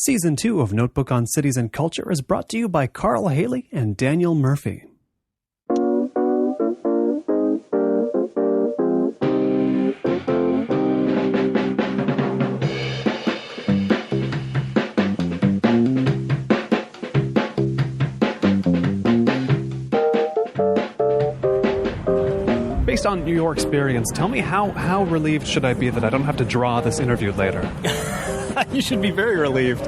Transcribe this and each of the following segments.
Season 2 of Notebook on Cities and Culture is brought to you by Carl Haley and Daniel Murphy. Based on your experience, tell me how relieved should I be that I don't have to draw this interview later? You should be very relieved.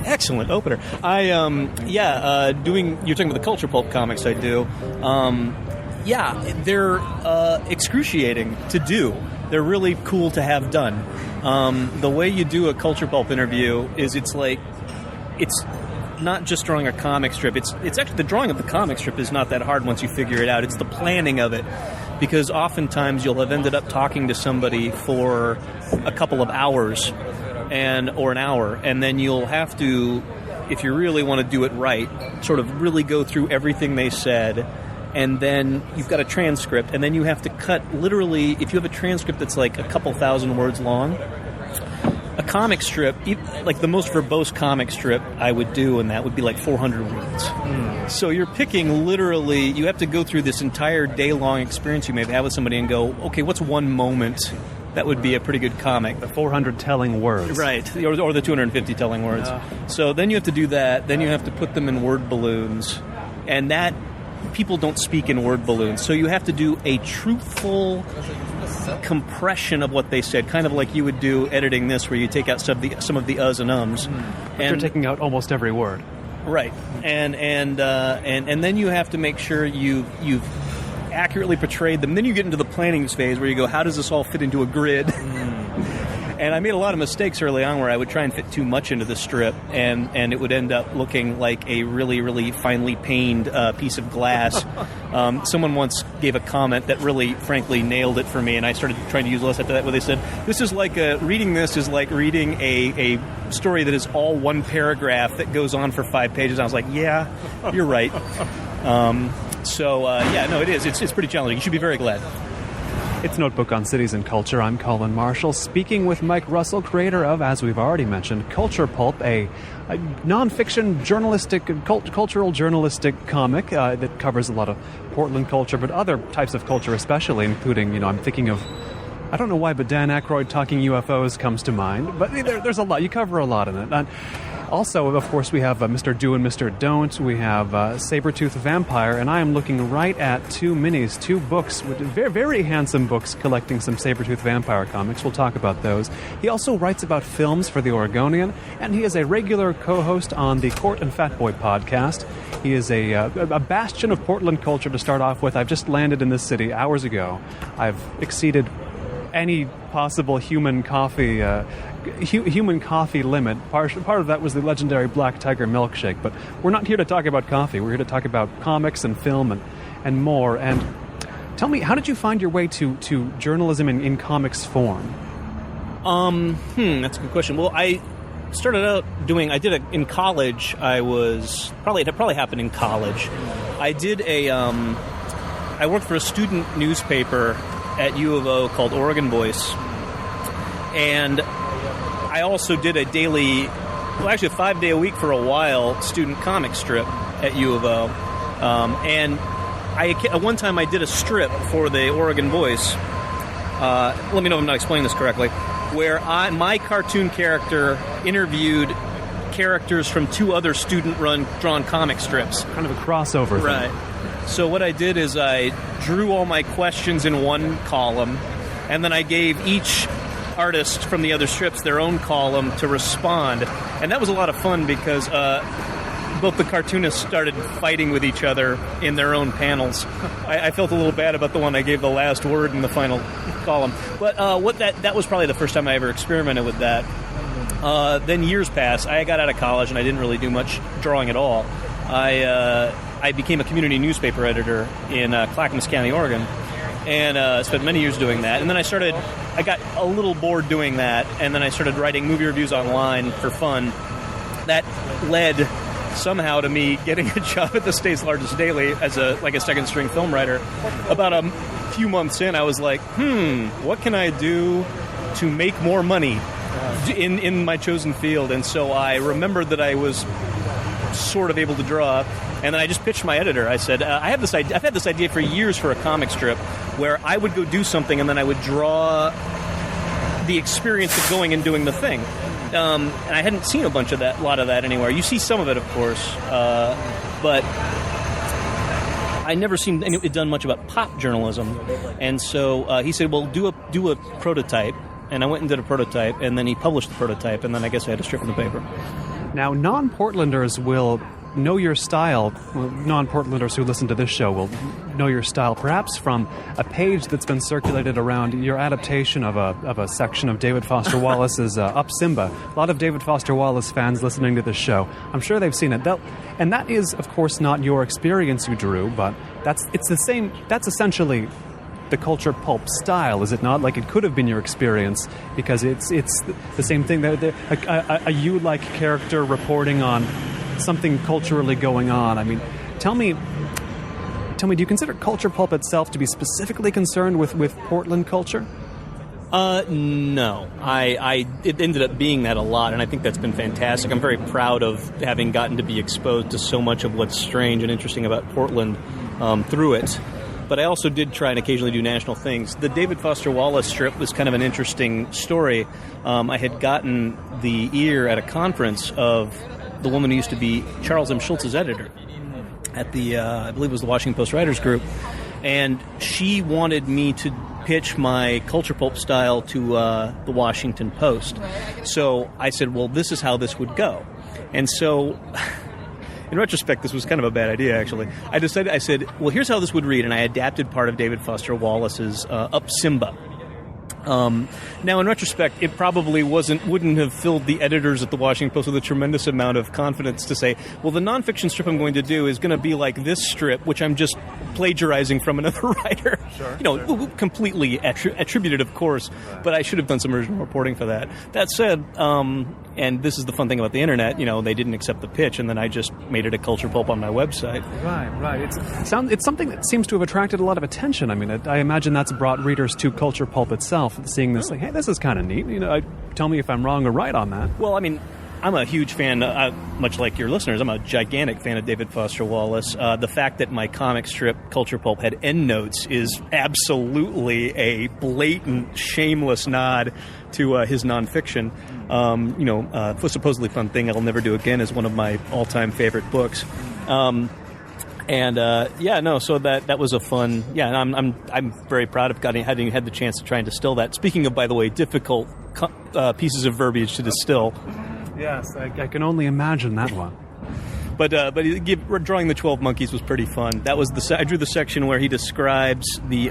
Excellent opener. You're talking about the Culturepulp comics I do. They're excruciating to do. They're really cool to have done. The way you do a Culturepulp interview is it's not just drawing a comic strip. It's actually the drawing of the comic strip is not that hard once you figure it out. It's the planning of it, because oftentimes you'll have ended up talking to somebody for a couple of hours or an hour, and then you'll have to, if you really want to do it right, sort of really go through everything they said, and then you've got a transcript, and then you have to cut literally, if you have a transcript that's like a couple thousand words long, a comic strip, like the most verbose comic strip I would do, and that would be like 400 words. So you're picking literally, you have to go through this entire day-long experience you may have with somebody and go, okay, what's one moment that would be a pretty good comic? The 400 telling words. Right, or the 250 telling words. So then you have to do that, then you have to put them in word balloons, and that, people don't speak in word balloons, so you have to do a truthful compression of what they said, kind of like you would do editing this, where you take out some of the uhs and ums. But you're taking out almost every word. Right, and then you have to make sure you've accurately portrayed them. Then you get into the planning phase where you go, how does this all fit into a grid? And I made a lot of mistakes early on where I would try and fit too much into the strip, and it would end up looking like a really, really finely paned piece of glass. Someone once gave a comment that really, frankly, nailed it for me, and I started trying to use less after that, where they said, reading this is like reading a story that is all one paragraph that goes on for 5 pages. And I was like, yeah, you're right. It is. It's pretty challenging. You should be very glad. It's Notebook on Cities and Culture. I'm Colin Marshall, speaking with Mike Russell, creator of, as we've already mentioned, Culturepulp, a non-fiction journalistic, cultural journalistic comic that covers a lot of Portland culture, but other types of culture especially, including, I'm thinking of, I don't know why, but Dan Aykroyd talking UFOs comes to mind, but there's a lot. You cover a lot in it. Also, of course, we have Mr. Do and Mr. Don't. We have Sabertooth Vampire, and I am looking right at two books, very, very handsome books collecting some Sabertooth Vampire comics. We'll talk about those. He also writes about films for The Oregonian, and he is a regular co-host on the Cort and Fatboy podcast. He is a bastion of Portland culture to start off with. I've just landed in this city hours ago. I've exceeded any possible human coffee limit. Part of that was the legendary Black Tiger milkshake, but we're not here to talk about coffee. We're here to talk about comics and film and more. And tell me, how did you find your way to journalism in comics form? That's a good question. Well, I started out in college. It probably happened in college. I worked for a student newspaper at U of O called Oregon Voice, and I also did a 5-day a week for a while, student comic strip at U of O. And at one time I did a strip for the Oregon Voice. Let me know if I'm not explaining this correctly. Where my cartoon character interviewed characters from 2 other student-run drawn comic strips. Kind of a crossover thing. Right. So what I did is I drew all my questions in one column, and then I gave each artist from the other strips their own column to respond. And that was a lot of fun because both the cartoonists started fighting with each other in their own panels. I felt a little bad about the one I gave the last word in the final column. But that was probably the first time I ever experimented with that. Then years passed. I got out of college and I didn't really do much drawing at all. I became a community newspaper editor in Clackamas County, Oregon, and spent many years doing that. And then I got a little bored doing that, and then I started writing movie reviews online for fun. That led somehow to me getting a job at the state's largest daily as a second-string film writer. About a few months in, I was like, what can I do to make more money? in my chosen field. And so I remembered that I was sort of able to draw, and then I just pitched my editor. I said, I've had this idea for years for a comic strip where I would go do something and then I would draw the experience of going and doing the thing. And I hadn't seen a lot of that anywhere. You see some of it, of course, but I never seen it done much about pop journalism. And so he said, well, do a prototype. And I went and did a prototype, and then he published the prototype, and then I guess I had to strip in the paper. Now, non-Portlanders will know your style. Well, non-Portlanders who listen to this show will know your style, perhaps from a page that's been circulated around your adaptation of a section of David Foster Wallace's Up Simba. A lot of David Foster Wallace fans listening to this show, I'm sure they've seen it. And that is, of course, not your experience you drew, but that's essentially the Culturepulp style, is it not? Like, it could have been your experience, because it's the same thing. A you-like character reporting on something culturally going on. I mean, tell me, do you consider Culturepulp itself to be specifically concerned with Portland culture? No. It ended up being that a lot, and I think that's been fantastic. I'm very proud of having gotten to be exposed to so much of what's strange and interesting about Portland through it. But I also did try and occasionally do national things. The David Foster Wallace strip was kind of an interesting story. I had gotten the ear at a conference of the woman who used to be Charles M. Schultz's editor at the, I believe it was the Washington Post Writers Group, and she wanted me to pitch my Culturepulp style to the Washington Post. So I said, well, this is how this would go. And so, in retrospect, this was kind of a bad idea, actually. I said, well, here's how this would read, and I adapted part of David Foster Wallace's Up Simba. Now, in retrospect, it probably wouldn't have filled the editors at the Washington Post with a tremendous amount of confidence to say, well, the nonfiction strip I'm going to do is going to be like this strip, which I'm just plagiarizing from another writer. Sure. Completely attributed, of course, but I should have done some original reporting for that. That said, and this is the fun thing about the internet, they didn't accept the pitch, and then I just made it a Culturepulp on my website. Right. It's something that seems to have attracted a lot of attention. I mean, I imagine that's brought readers to Culturepulp itself, seeing this, like, hey, this is kind of neat. Tell me if I'm wrong or right on that. Well, I mean, I'm a huge fan, much like your listeners, I'm a gigantic fan of David Foster Wallace. The fact that my comic strip, Culturepulp, had endnotes is absolutely a blatant, shameless nod to his nonfiction. A supposedly fun thing I'll never do again is one of my all-time favorite books. So that was a fun, and I'm very proud of having had the chance to try and distill that. Speaking of, by the way, difficult pieces of verbiage to distill. Yes, I can only imagine that one. But drawing the 12 monkeys was pretty fun. That was I drew the section where he describes the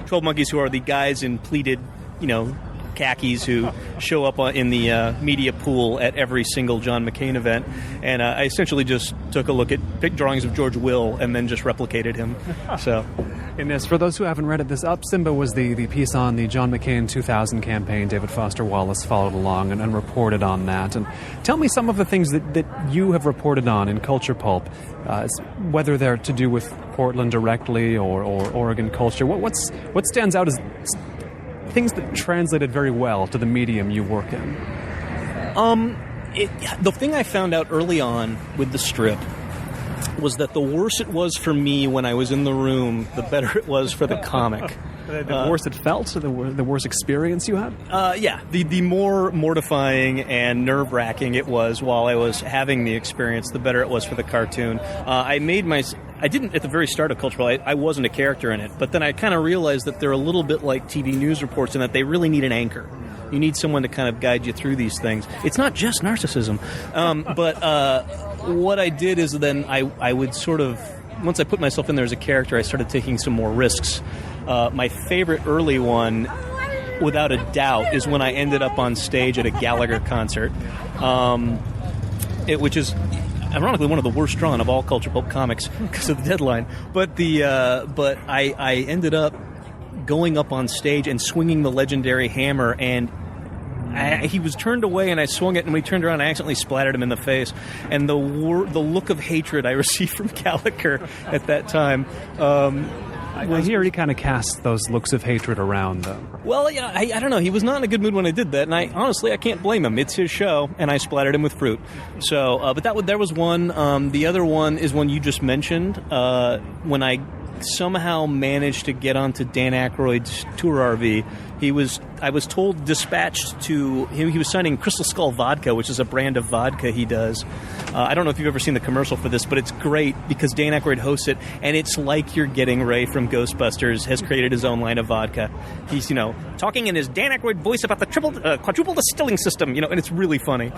12 monkeys, who are the guys in pleated, khakis who show up in the media pool at every single John McCain event. And I essentially just took a look at drawings of George Will and then just replicated him. So, in this, for those who haven't read it, this Up Simba was the piece on the John McCain 2000 campaign. David Foster Wallace followed along and reported on that. And tell me some of the things that you have reported on in Culturepulp, whether they're to do with Portland directly or Oregon culture. What stands out as things that translated very well to the medium you work in? The thing I found out early on with the strip was that the worse it was for me when I was in the room, the better it was for the comic. The worse it felt? The worse experience you had? The more mortifying and nerve-wracking it was while I was having the experience, the better it was for the cartoon. I didn't, at the very start of Culturepulp, I wasn't a character in it, but then I kind of realized that they're a little bit like TV news reports in that they really need an anchor. You need someone to kind of guide you through these things. It's not just narcissism. But what I did is then I would sort of, once I put myself in there as a character, I started taking some more risks. My favorite early one, without a doubt, is when I ended up on stage at a Gallagher concert, which is ironically one of the worst drawn of all Culturepulp comics because of the deadline. But I ended up going up on stage and swinging the legendary hammer, and he was turned away, and I swung it, and when he turned around, I accidentally splattered him in the face. And the look of hatred I received from Gallagher at that time Well, here he kind of casts those looks of hatred around, though. Well, yeah, I don't know. He was not in a good mood when I did that, and I can't blame him. It's his show, and I splattered him with fruit. So, but there was one. The other one is one you just mentioned. When I somehow managed to get onto Dan Aykroyd's tour RV, I was told, dispatched to him. He was signing Crystal Skull Vodka, which is a brand of vodka he does. I don't know if you've ever seen the commercial for this, but it's great because Dan Aykroyd hosts it, and it's like you're getting Ray from Ghostbusters has created his own line of vodka. He's, talking in his Dan Aykroyd voice about the quadruple distilling system, and it's really funny.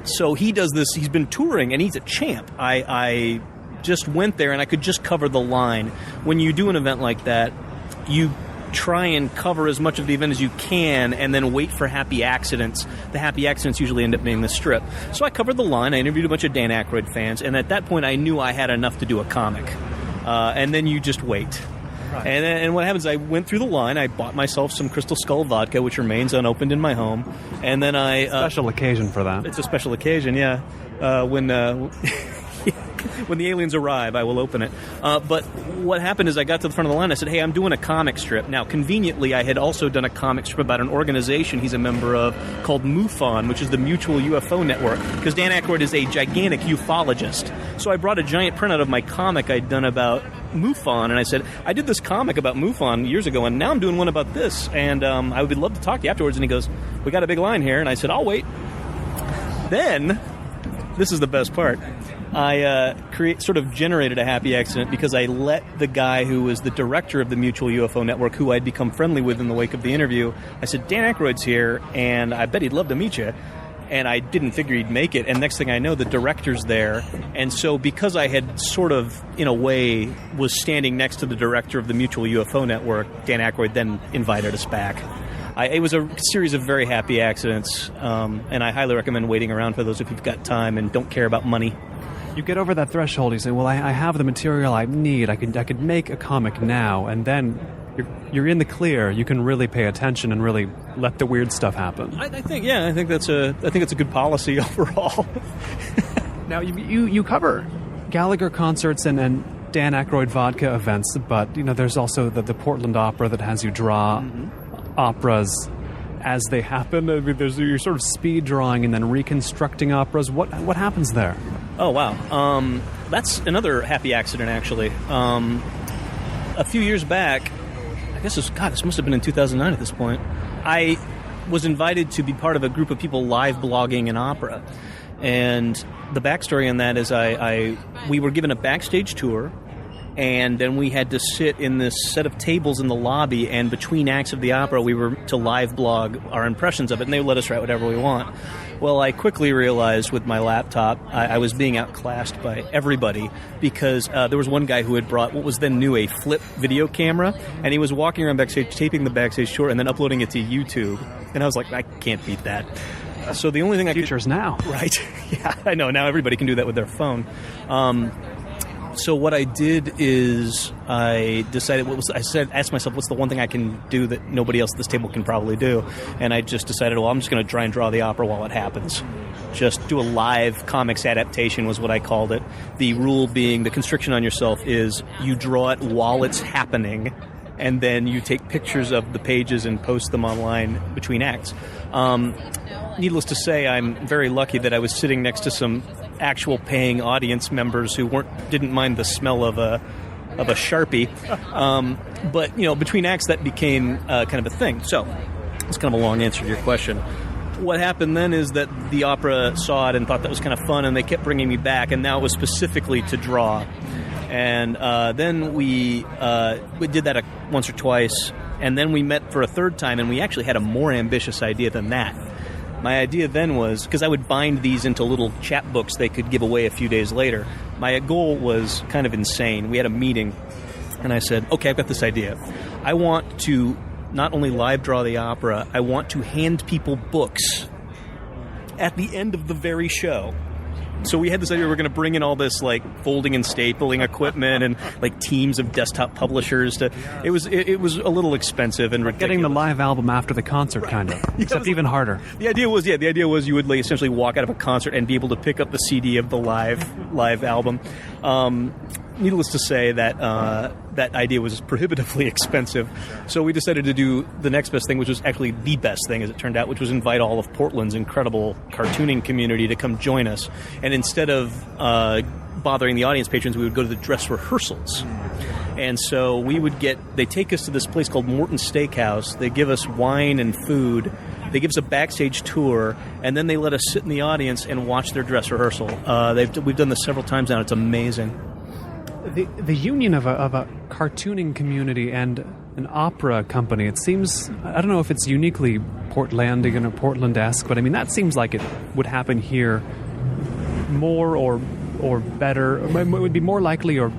So he does this. He's been touring, and he's a champ. I just went there, and I could just cover the line. When you do an event like that, you try and cover as much of the event as you can and then wait for happy accidents. The happy accidents usually end up being the strip. So I covered the line. I interviewed a bunch of Dan Aykroyd fans, and at that point I knew I had enough to do a comic. And then you just wait. Right. And what happens, I went through the line, I bought myself some Crystal Skull vodka, which remains unopened in my home, and then I... special occasion for that. It's a special occasion, yeah. When the aliens arrive, I will open it. But what happened is I got to the front of the line. I said, hey, I'm doing a comic strip. Now, conveniently, I had also done a comic strip about an organization he's a member of called MUFON, which is the Mutual UFO Network, because Dan Aykroyd is a gigantic ufologist. So I brought a giant printout of my comic I'd done about MUFON, and I said, I did this comic about MUFON years ago, and now I'm doing one about this, and I would love to talk to you afterwards. And he goes, we got a big line here. And I said, I'll wait. Then, this is the best part. I sort of generated a happy accident because I let the guy who was the director of the Mutual UFO Network, who I'd become friendly with in the wake of the interview, I said, Dan Aykroyd's here, and I bet he'd love to meet you. And I didn't figure he'd make it, and next thing I know, the director's there. And so because I had sort of, in a way, was standing next to the director of the Mutual UFO Network, Dan Aykroyd then invited us back. It was a series of very happy accidents, and I highly recommend waiting around for those if you've got time and don't care about money. You get over that threshold, you say, well, I have the material I need, I could make a comic now, and then you're in the clear. You can really pay attention and really let the weird stuff happen. I think that's a good policy overall. Now, you cover Gallagher concerts and Dan Aykroyd vodka events, but there's also the Portland Opera that has you draw operas as they happen. I mean, you're sort of speed drawing and then reconstructing operas. What happens there? Oh, wow. That's another happy accident, actually. A few years back, I guess this must have been in 2009 at this point, I was invited to be part of a group of people live blogging an opera. And the backstory on that is we were given a backstage tour, and then we had to sit in this set of tables in the lobby, and between acts of the opera, we were to live blog our impressions of it, and they would let us write whatever we want. Well, I quickly realized with my laptop, I was being outclassed by everybody, because there was one guy who had brought what was then new, a flip video camera, and he was walking around backstage, taping the backstage tour, and then uploading it to YouTube. And I was like, I can't beat that. So the only thing Future's now. Right. Yeah, I know. Now everybody can do that with their phone. So what I did is I decided, asked myself, what's the one thing I can do that nobody else at this table can probably do? And I just decided, well, I'm just going to try and draw the opera while it happens. Just do a live comics adaptation was what I called it. The rule being, the constriction on yourself is you draw it while it's happening, and then you take pictures of the pages and post them online between acts. Needless to say, I'm very lucky that I was sitting next to some actual paying audience members who didn't mind the smell of a Sharpie. But between acts, that became kind of a thing. So it's kind of a long answer to your question. What happened then is that the opera saw it and thought that was kind of fun, and they kept bringing me back, and now it was specifically to draw. And then we did that once or twice, and then we met for a third time, and we actually had a more ambitious idea than that. My idea then was, because I would bind these into little chapbooks they could give away a few days later, my goal was kind of insane. We had a meeting, and I said, okay, I've got this idea. I want to not only live draw the opera, I want to hand people books at the end of the very show. So we had this idea we were going to bring in all this folding and stapling equipment and teams of desktop publishers. It was a little expensive and ridiculous. Getting the live album after the concert, kind of, except even harder. The idea was you would essentially walk out of a concert and be able to pick up the CD of the live album. needless to say, that idea was prohibitively expensive. So we decided to do the next best thing, which was actually the best thing, as it turned out, which was invite all of Portland's incredible cartooning community to come join us. And instead of bothering the audience patrons, we would go to the dress rehearsals. And so they take us to this place called Morton's Steakhouse. They give us wine and food. They give us a backstage tour, and then they let us sit in the audience and watch their dress rehearsal. We've done this several times now. It's amazing. The union of a cartooning community and an opera company, it seems, I don't know if it's uniquely Portlandian or Portland-esque, but I mean, that seems like it would happen here more or better, it would be more likely or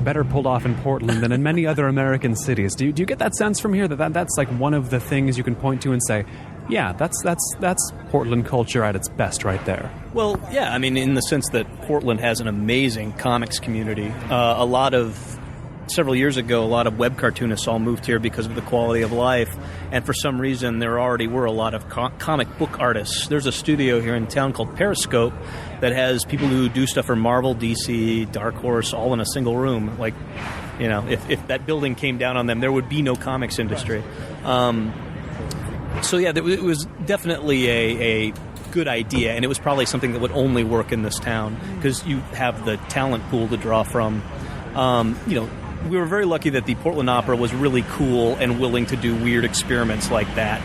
better pulled off in Portland than in many other American cities. Do you get that sense from here that's like one of the things you can point to and say, yeah, that's Portland culture at its best right there? Well, yeah, I mean, in the sense that Portland has an amazing comics community. Several years ago, a lot of web cartoonists all moved here because of the quality of life, and for some reason there already were a lot of comic book artists. There's a studio here in town called Periscope that has people who do stuff for Marvel, DC, Dark Horse, all in a single room. Like, you know, if that building came down on them, there would be no comics industry. So yeah, it was definitely a good idea, and it was probably something that would only work in this town because you have the talent pool to draw from. We were very lucky that the Portland Opera was really cool and willing to do weird experiments like that.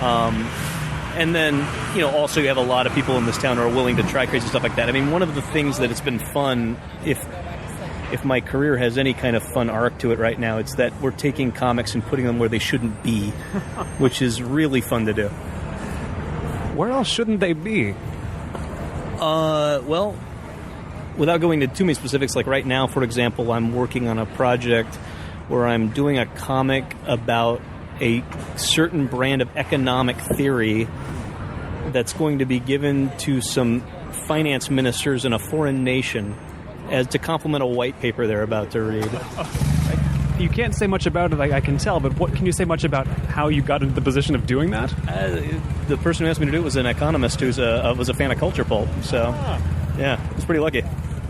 And then, also you have a lot of people in this town who are willing to try crazy stuff like that. I mean, one of the things that it's been fun, if my career has any kind of fun arc to it right now, it's that we're taking comics and putting them where they shouldn't be, which is really fun to do. Where else shouldn't they be? Well, without going into too many specifics, like right now, for example, I'm working on a project where I'm doing a comic about a certain brand of economic theory that's going to be given to some finance ministers in a foreign nation as to complement a white paper they're about to read. You can't say much about it, I can tell, but what can you say much about how you got into the position of doing that? The person who asked me to do it was an economist who was a fan of Culturepulp, so yeah, I was pretty lucky.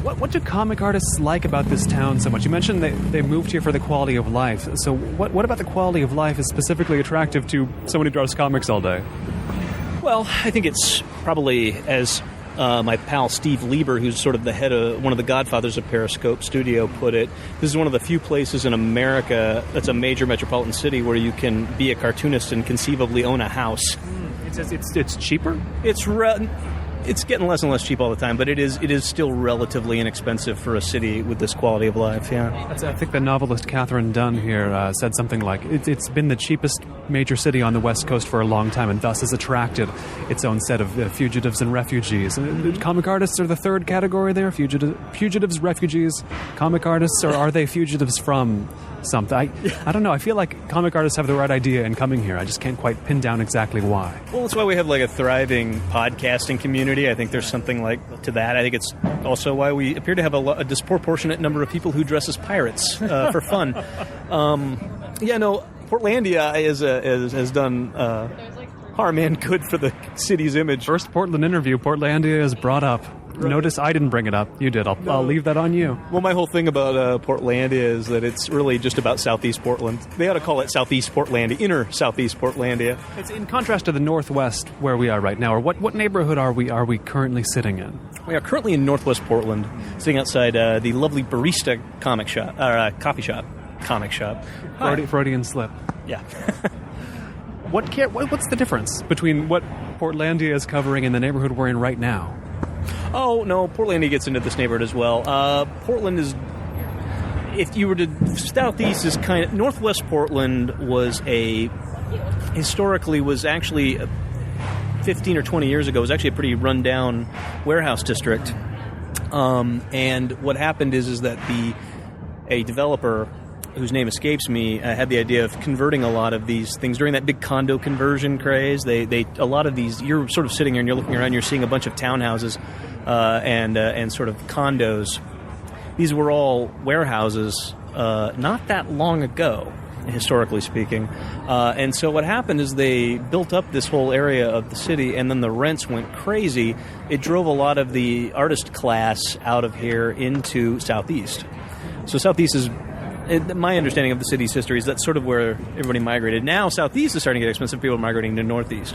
What do comic artists like about this town so much? You mentioned they moved here for the quality of life. So what about the quality of life is specifically attractive to someone who draws comics all day? Well, I think it's probably, as my pal Steve Lieber, who's sort of the head of one of the godfathers of Periscope Studio, put it, this is one of the few places in America that's a major metropolitan city where you can be a cartoonist and conceivably own a house. It's cheaper? It's getting less and less cheap all the time, but it is still relatively inexpensive for a city with this quality of life, yeah. I think the novelist Catherine Dunn here said something like, it's been the cheapest major city on the West Coast for a long time, and thus has attracted its own set of fugitives and refugees. Comic artists are the third category there? Fugitives, refugees, comic artists, or are they fugitives from something? I don't know. I feel like comic artists have the right idea in coming here. I just can't quite pin down exactly why. Well, that's why we have like a thriving podcasting community. I think there's something like to that. I think it's also why we appear to have a disproportionate number of people who dress as pirates for fun. Portlandia has done harm and good for the city's image. First Portland interview, Portlandia is brought up. Right. Notice I didn't bring it up. You did. I'll leave that on you. Well, my whole thing about Portlandia is that it's really just about Southeast Portland. They ought to call it Southeast Portlandia, inner Southeast Portlandia. It's in contrast to the Northwest where we are right now. Or what neighborhood are we currently sitting in? We are currently in Northwest Portland, sitting outside the lovely barista comic shop, coffee shop, comic shop. Freudian slip. Yeah. What's the difference between what Portlandia is covering and the neighborhood we're in right now? Oh, no, Portlandia gets into this neighborhood as well. Portland is, if you were to, Southeast is kind of, Northwest Portland historically was actually, 15 or 20 years ago, was actually a pretty run-down warehouse district. And what happened is that a developer, whose name escapes me, had the idea of converting a lot of these things during that big condo conversion craze. A lot of these, you're sort of sitting here and you're looking around, you're seeing a bunch of townhouses and sort of condos. These were all warehouses not that long ago, historically speaking. And so what happened is they built up this whole area of the city, and then the rents went crazy. It drove a lot of the artist class out of here into Southeast. So Southeast is, my understanding of the city's history is that's sort of where everybody migrated. Now Southeast is starting to get expensive. People are migrating to Northeast.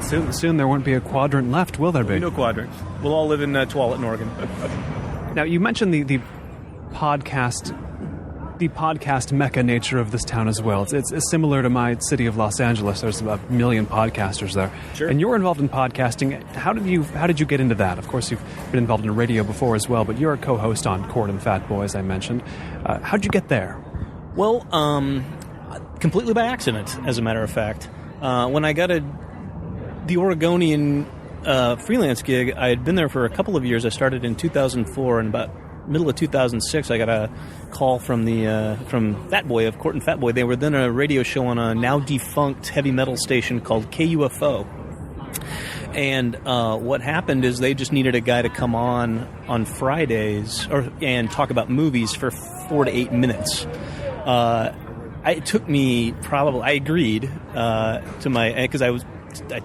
Soon there won't be a quadrant left, will there be? No quadrant. We'll all live in Tualatin, Oregon. Now, you mentioned the podcast mecca nature of this town as well. It's similar to my city of Los Angeles. There's about 1 million podcasters there. Sure. And you're involved in podcasting. How did you get into that? Of course, you've been involved in radio before as well, but you're a co-host on Cort and Fatboy, as I mentioned. How'd you get there? Well, completely by accident, as a matter of fact. When I got the Oregonian freelance gig, I had been there for a couple of years. I started in 2004, and about middle of 2006, I got a call from Fatboy of Cort and Fatboy. They were then a radio show on a now defunct heavy metal station called KUFO. And what happened is they just needed a guy to come on Fridays and talk about movies for 4 to 8 minutes. It took me I agreed to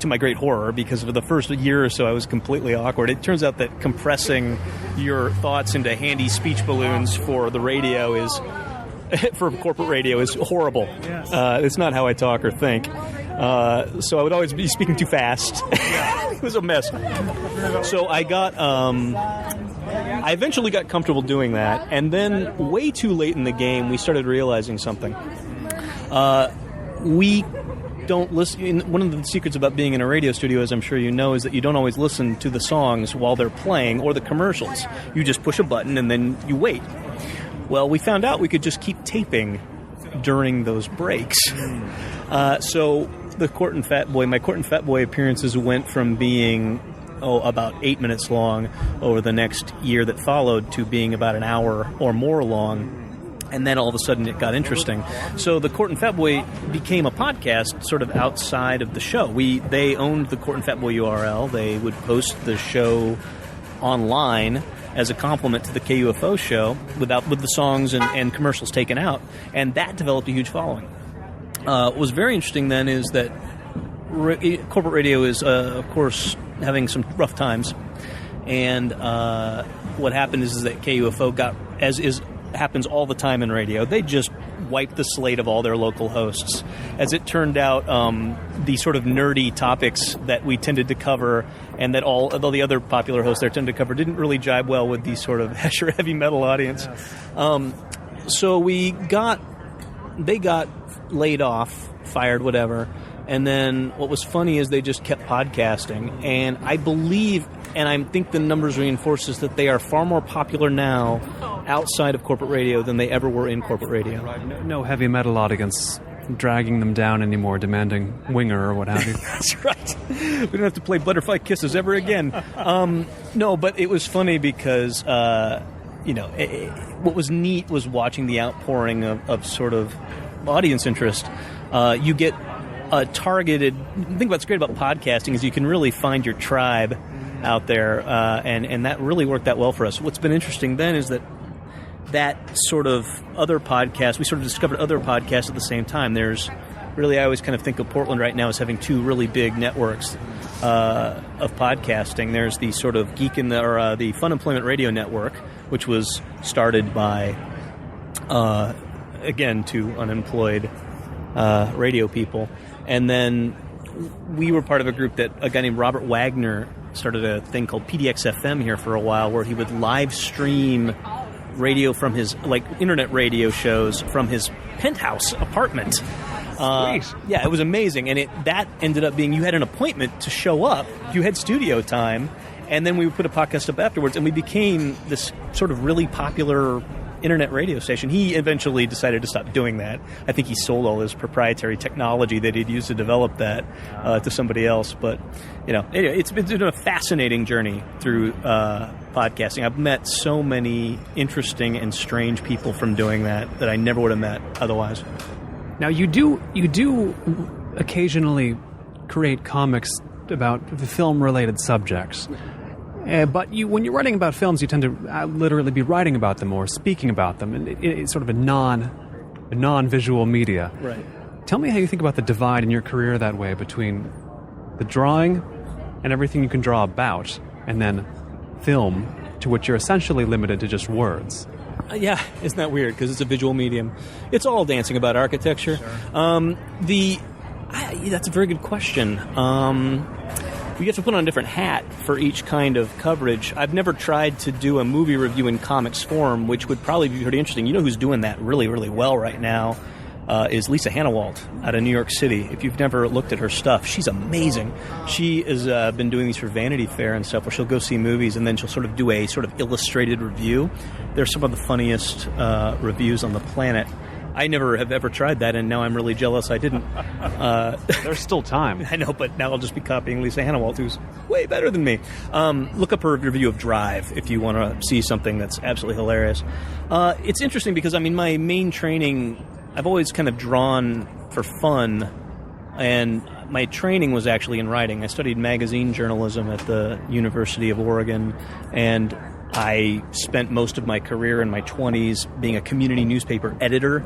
my great horror, because for the first year or so I was completely awkward. It turns out that compressing your thoughts into handy speech balloons for the radio for corporate radio is horrible. Yes. It's not how I talk or think. So I would always be speaking too fast. It was a mess. So I eventually got comfortable doing that, and then way too late in the game we started realizing something. We don't listen. One of the secrets about being in a radio studio, as I'm sure you know, is that you don't always listen to the songs while they're playing or the commercials. You just push a button and then you wait. Well, we found out we could just keep taping during those breaks. So my Cort and Fatboy appearances went from being about 8 minutes long over the next year that followed to being about an hour or more long. And then all of a sudden it got interesting. So the Cort and Fatboy became a podcast sort of outside of the show. They owned the Cort and Fatboy URL. They would post the show online as a complement to the KUFO show with the songs and commercials taken out. And that developed a huge following. What was very interesting then is that corporate radio is, of course, having some rough times. And what happened is that KUFO got, as is happens all the time in radio, they just wiped the slate of all their local hosts. As it turned out, the sort of nerdy topics that we tended to cover and that all the other popular hosts there tended to cover didn't really jibe well with the sort of heavy metal audience. So they got laid off, fired, whatever. And then what was funny is they just kept podcasting. And I believe, and I think the numbers reinforce this, that they are far more popular now outside of corporate radio than they ever were in corporate radio. No heavy metal audience dragging them down anymore, demanding winger or what have you. That's right. We don't have to play Butterfly Kisses ever again. No, but it was funny because, what was neat was watching the outpouring of sort of audience interest. You get targeted. The thing that's great about podcasting is you can really find your tribe out there, and that really worked out well for us. What's been interesting then is that sort of other podcasts, we sort of discovered other podcasts at the same time. There's really, I always kind of think of Portland right now as having two really big networks of podcasting. There's the sort of the Fun Employment Radio Network, which was started by, again, two unemployed radio people. And then we were part of a group that a guy named Robert Wagner started a thing called PDX-FM here for a while, where he would live stream radio from his, internet radio shows from his penthouse apartment. Sweet. Yeah, it was amazing. And that ended up being, you had an appointment to show up, you had studio time, and then we would put a podcast up afterwards, and we became this sort of really popular internet radio station. He eventually decided to stop doing that. I think he sold all his proprietary technology that he'd used to develop that to somebody else. But, anyway, it's been a fascinating journey through podcasting. I've met so many interesting and strange people from doing that I never would have met otherwise. Now, you do occasionally create comics about film-related subjects. But when you're writing about films, you tend to literally be writing about them or speaking about them, and it's sort of a non-visual media. Right. Tell me how you think about the divide in your career that way between the drawing and everything you can draw about, and then film, to which you're essentially limited to just words. Yeah, isn't that weird? Because it's a visual medium. It's all dancing about architecture. Sure. That's a very good question. You have to put on a different hat for each kind of coverage. I've never tried to do a movie review in comics form, which would probably be pretty interesting. You know who's doing that really, really well right now is Lisa Hannawalt out of New York City. If you've never looked at her stuff, she's amazing. She has been doing these for Vanity Fair and stuff, where she'll go see movies and then she'll sort of do a sort of illustrated review. They're some of the funniest reviews on the planet. I never have ever tried that, and now I'm really jealous I didn't. There's still time. I know, but now I'll just be copying Lisa Hannawalt, who's way better than me. Look up her review of Drive if you want to see something that's absolutely hilarious. It's interesting because, I mean, my main training, I've always kind of drawn for fun, and my training was actually in writing. I studied magazine journalism at the University of Oregon, and I spent most of my career in my 20s being a community newspaper editor,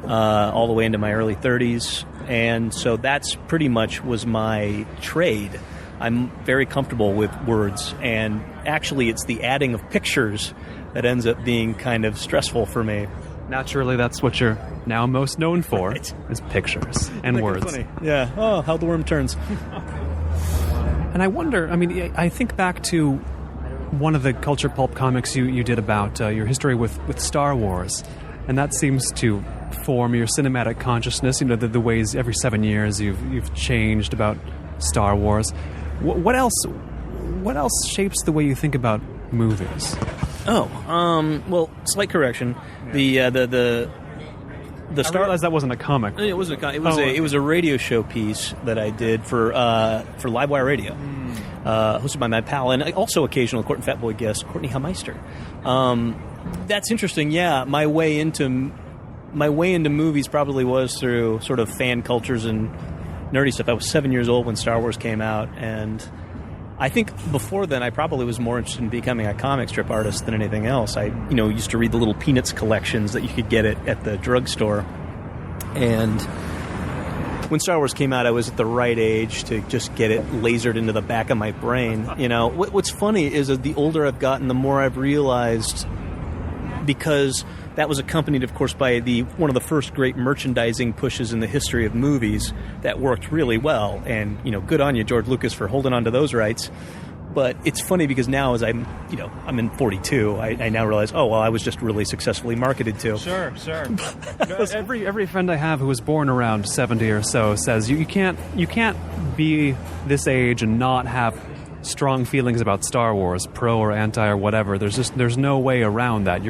all the way into my early 30s. And so that's pretty much was my trade. I'm very comfortable with words, and actually it's the adding of pictures that ends up being kind of stressful for me. Naturally, that's what you're now most known for, right, is pictures and words. Funny. Yeah. Oh, how the worm turns. And I wonder, I mean, I think back to one of the Culturepulp comics you did about your history with Star Wars, and that seems to form your cinematic consciousness. You know, the ways every 7 years you've changed about Star Wars. What else shapes the way you think about movies? Well, slight correction. Yeah. The I realized that wasn't a comic. It wasn't. It was a radio show piece that I did for Livewire Radio, hosted by my pal and also occasional Cort and Fatboy guest Courtney Hameister. That's interesting. Yeah, my way into movies probably was through sort of fan cultures and nerdy stuff. I was 7 years old when Star Wars came out, and I think before then I probably was more interested in becoming a comic strip artist than anything else. I used to read the little Peanuts collections that you could get at the drugstore. And when Star Wars came out, I was at the right age to just get it lasered into the back of my brain. You know, what's funny is that the older I've gotten, the more I've realized, because that was accompanied, of course, by one of the first great merchandising pushes in the history of movies that worked really well. And, good on you, George Lucas, for holding on to those rights. But it's funny because now, as I'm in 42, I now realize, I was just really successfully marketed to. Sure. Every friend I have who was born around 70 or so says you can't be this age and not have strong feelings about Star Wars, pro or anti or whatever. There's no way around that.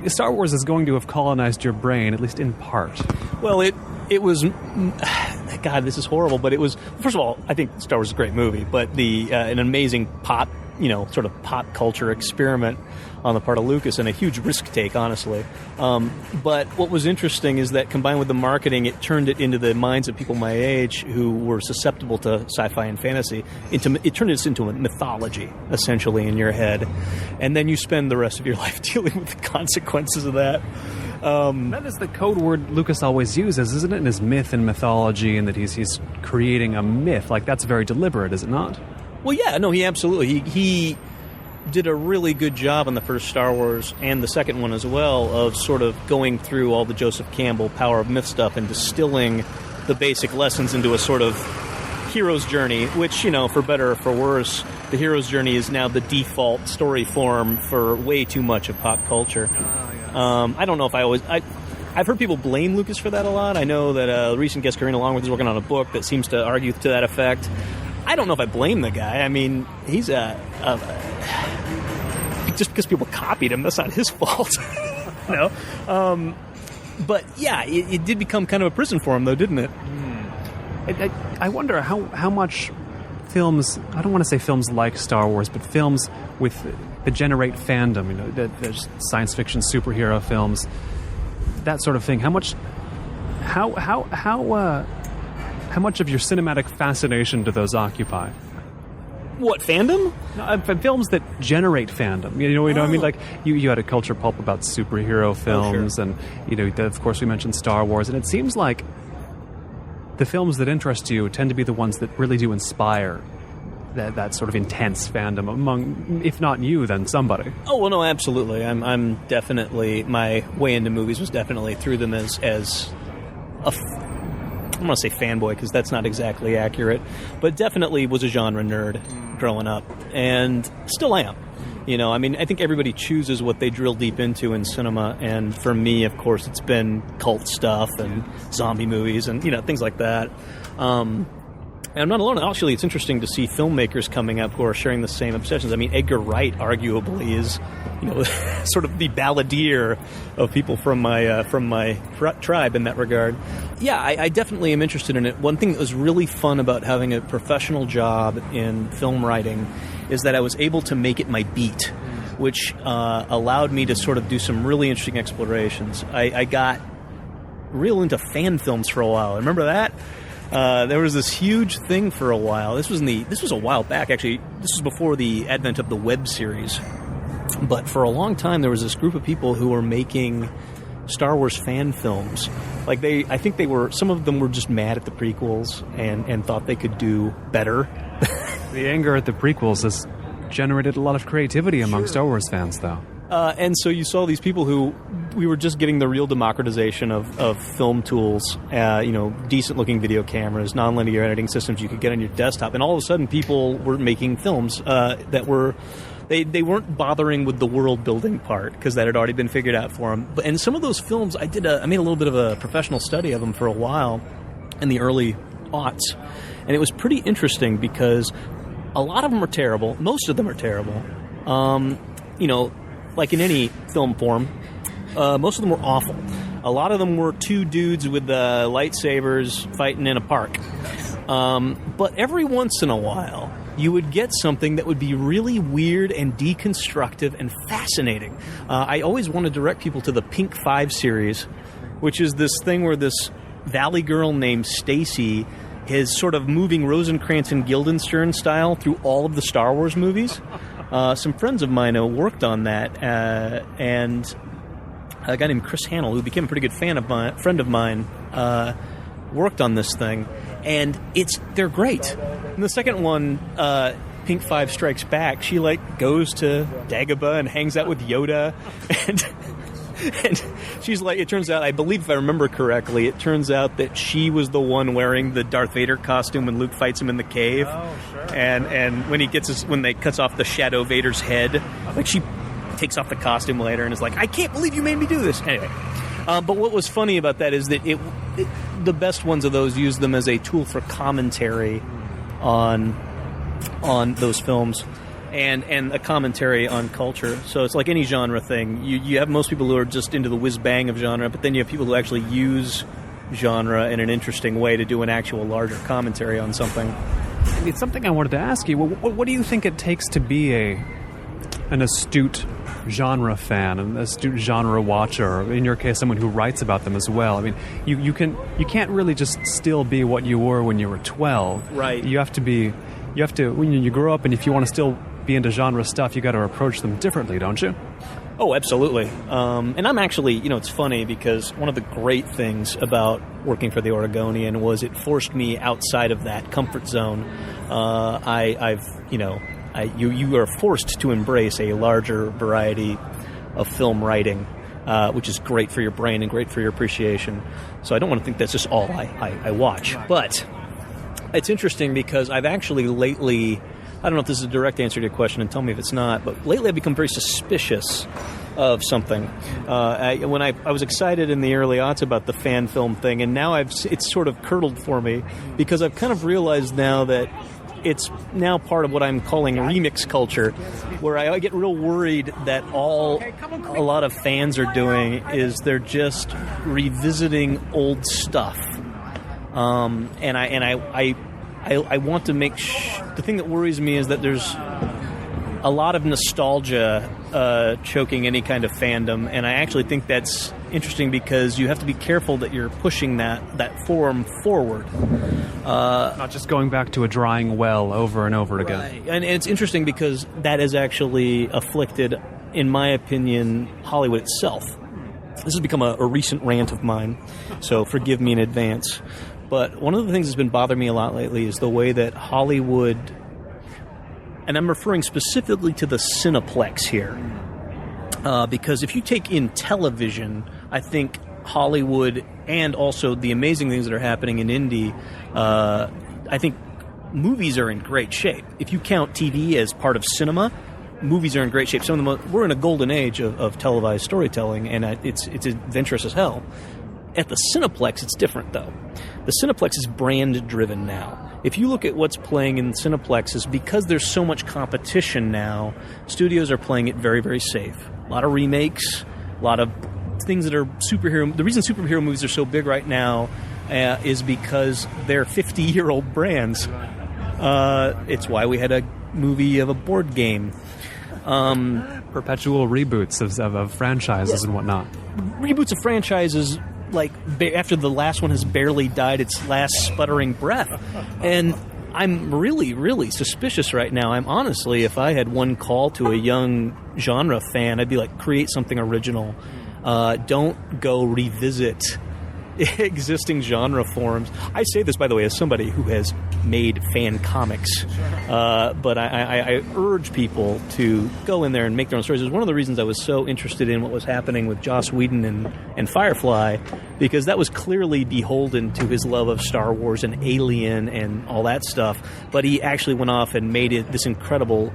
Star Wars is going to have colonized your brain, at least in part. Well, it was, God, this is horrible, but it was, first of all, I think Star Wars is a great movie, but an amazing pop culture experiment on the part of Lucas, and a huge risk take, honestly. But what was interesting is that combined with the marketing, it turned it into the minds of people my age who were susceptible to sci-fi and fantasy. It turned it into a mythology, essentially, in your head. And then you spend the rest of your life dealing with the consequences of that. That is the code word Lucas always uses, isn't it? In his myth and mythology, and that he's creating a myth. Like, that's very deliberate, is it not? Well, yeah, no, he absolutely. He did a really good job on the first Star Wars and the second one as well of sort of going through all the Joseph Campbell Power of Myth stuff and distilling the basic lessons into a sort of hero's journey, which, for better or for worse, the hero's journey is now the default story form for way too much of pop culture. I don't know if I've heard people blame Lucas for that a lot. I know that a recent guest, Karina Longworth, is working on a book that seems to argue to that effect. I don't know if I blame the guy. I mean, he's just because people copied him, that's not his fault. But yeah, it did become kind of a prison for him, though, didn't it? I wonder how much films, I don't want to say films like Star Wars, but films that generate fandom, there's science fiction, superhero films, that sort of thing. How much of your cinematic fascination do those occupy? What, fandom? No, films that generate fandom. You know what I mean? Like, you had a Culturepulp about superhero films, sure. And, of course we mentioned Star Wars, and it seems like the films that interest you tend to be the ones that really do inspire that sort of intense fandom among, if not you, then somebody. Oh, well, no, absolutely. I'm definitely, my way into movies was definitely through them as I don't want to say fanboy because that's not exactly accurate, but definitely was a genre nerd growing up, and still am. You know, I mean, I think everybody chooses what they drill deep into in cinema, and for me, of course, it's been cult stuff and zombie movies and, things like that. And I'm not alone. Actually, it's interesting to see filmmakers coming up who are sharing the same obsessions. I mean, Edgar Wright arguably is, sort of the balladeer of people from my tribe in that regard. Yeah, I definitely am interested in it. One thing that was really fun about having a professional job in film writing is that I was able to make it my beat, which allowed me to sort of do some really interesting explorations. I got real into fan films for a while. Remember that? There was this huge thing for a while. This was a while back, actually. This was before the advent of the web series. But for a long time, there was this group of people who were making Star Wars fan films. Like I think some of them were just mad at the prequels and thought they could do better. The anger at the prequels has generated a lot of creativity among Star Wars fans, though. And so you saw these people who we were just getting the real democratization of film tools, decent-looking video cameras, nonlinear editing systems you could get on your desktop, and all of a sudden people were making films that were... They weren't bothering with the world-building part because that had already been figured out for them. And some of those films, I made a little bit of a professional study of them for a while in the early aughts, and it was pretty interesting because a lot of them are terrible. Most of them are terrible. Like in any film form, most of them were awful. A lot of them were two dudes with lightsabers fighting in a park. But every once in a while, you would get something that would be really weird and deconstructive and fascinating. I always want to direct people to the Pink 5 series, which is this thing where this valley girl named Stacy is sort of moving Rosencrantz and Guildenstern style through all of the Star Wars movies. Some friends of mine worked on that, and a guy named Chris Hannell, who became a pretty good friend of mine, worked on this thing, and they're great. And the second one, Pink 5 Strikes Back, she goes to Dagobah and hangs out with Yoda, and she's like, it turns out, I believe if I remember correctly, it turns out that she was the one wearing the Darth Vader costume when Luke fights him in the cave. Oh, sure. And when they cuts off the Shadow Vader's head, she takes off the costume later and is like, I can't believe you made me do this. Anyway, but what was funny about that is that the best ones of those use them as a tool for commentary on those films. And a commentary on culture. So it's like any genre thing. You have most people who are just into the whiz-bang of genre, but then you have people who actually use genre in an interesting way to do an actual larger commentary on something. It's something I wanted to ask you. What do you think it takes to be an astute genre fan, an astute genre watcher, in your case, someone who writes about them as well? I mean, you can't really just still be what you were when you were 12. Right. You have to, when you grow up, and if you want to still be into genre stuff, you got to approach them differently, don't you? Oh, absolutely. And I'm actually, it's funny because one of the great things about working for the Oregonian was it forced me outside of that comfort zone. You are forced to embrace a larger variety of film writing, which is great for your brain and great for your appreciation. So I don't want to think that's just all I watch. But it's interesting because I've actually lately... I don't know if this is a direct answer to your question, and tell me if it's not, but lately I've become very suspicious of something. When I was excited in the early aughts about the fan film thing, and now it's sort of curdled for me, because I've kind of realized now that it's now part of what I'm calling remix culture, where I get real worried that a lot of fans are doing is they're just revisiting old stuff. And I want to make the thing that worries me is that there's a lot of nostalgia choking any kind of fandom, and I actually think that's interesting because you have to be careful that you're pushing that form forward. Not just going back to a drying well over and over again. Right. And it's interesting because that has actually afflicted, in my opinion, Hollywood itself. This has become a recent rant of mine, so forgive me in advance. But one of the things that's been bothering me a lot lately is the way that Hollywood and I'm referring specifically to the Cineplex here, because if you take in television, I think Hollywood and also the amazing things that are happening in indie, I think movies are in great shape. If you count TV as part of cinema, movies are in great shape. We're in a golden age of televised storytelling, and it's adventurous as hell. At the Cineplex, it's different, though. The Cineplex is brand-driven now. If you look at what's playing in Cineplexes, because there's so much competition now, studios are playing it very, very safe. A lot of remakes, a lot of things that are superhero. The reason superhero movies are so big right now is because they're 50-year-old brands. It's why we had a movie of a board game. Perpetual reboots of franchises and whatnot. Reboots of franchises, like after the last one has barely died its last sputtering breath. And I'm really, really suspicious right now. I'm honestly, if I had one call to a young genre fan, I'd be like, create something original. Don't go revisit existing genre forms. I say this, by the way, as somebody who has made fan comics, but I urge people to go in there and make their own stories. It's one of the reasons I was so interested in what was happening with Joss Whedon and Firefly, because that was clearly beholden to his love of Star Wars and Alien and all that stuff, but he actually went off and made it this incredible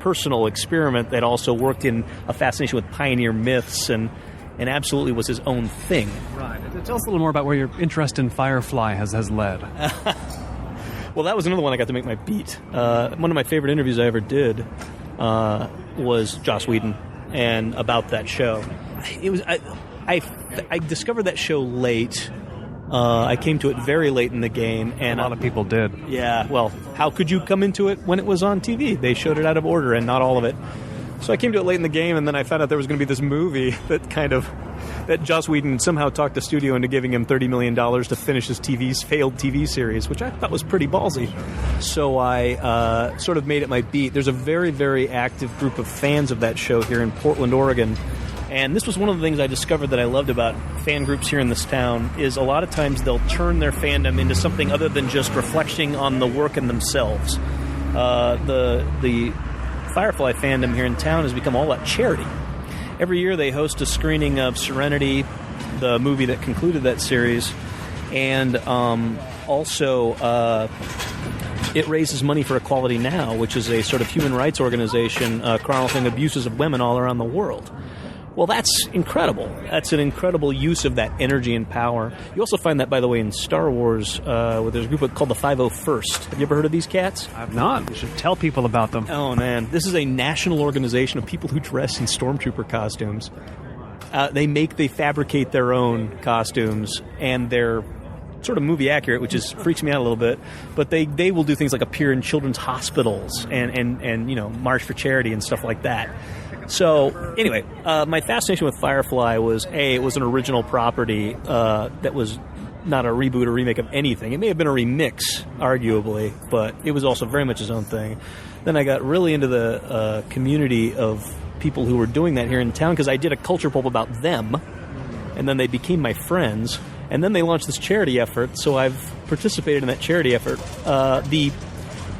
personal experiment that also worked in a fascination with pioneer myths and absolutely was his own thing. Right. Tell us a little more about where your interest in Firefly has led. Well, that was another one I got to make my beat. One of my favorite interviews I ever did was Joss Whedon and about that show. It was I discovered that show late. I came to it very late in the game, and a lot of people did. Yeah. Well, how could you come into it when it was on TV? They showed it out of order, and not all of it. So I came to it late in the game, and then I found out there was going to be this movie that Joss Whedon somehow talked the studio into giving him $30 million to finish his failed TV series, which I thought was pretty ballsy. So I sort of made it my beat. There's a very, very active group of fans of that show here in Portland, Oregon. And this was one of the things I discovered that I loved about fan groups here in this town, is a lot of times they'll turn their fandom into something other than just reflecting on the work and themselves. The Firefly fandom here in town has become all about charity. Every year they host a screening of Serenity, the movie that concluded that series, and also it raises money for Equality Now, which is a sort of human rights organization chronicling abuses of women all around the world. Well, that's incredible. That's an incredible use of that energy and power. You also find that, by the way, in Star Wars, where there's a group called the 501st. Have you ever heard of these cats? I have not. You should tell people about them. Oh, man. This is a national organization of people who dress in stormtrooper costumes. They fabricate their own costumes, and they're sort of movie accurate, which freaks me out a little bit. But they will do things like appear in children's hospitals and march for charity and stuff like that. So, anyway, my fascination with Firefly was, it was an original property that was not a reboot or remake of anything. It may have been a remix, arguably, but it was also very much his own thing. Then I got really into the community of people who were doing that here in town, because I did a Culturepulp about them, and then they became my friends, and then they launched this charity effort, so I've participated in that charity effort. The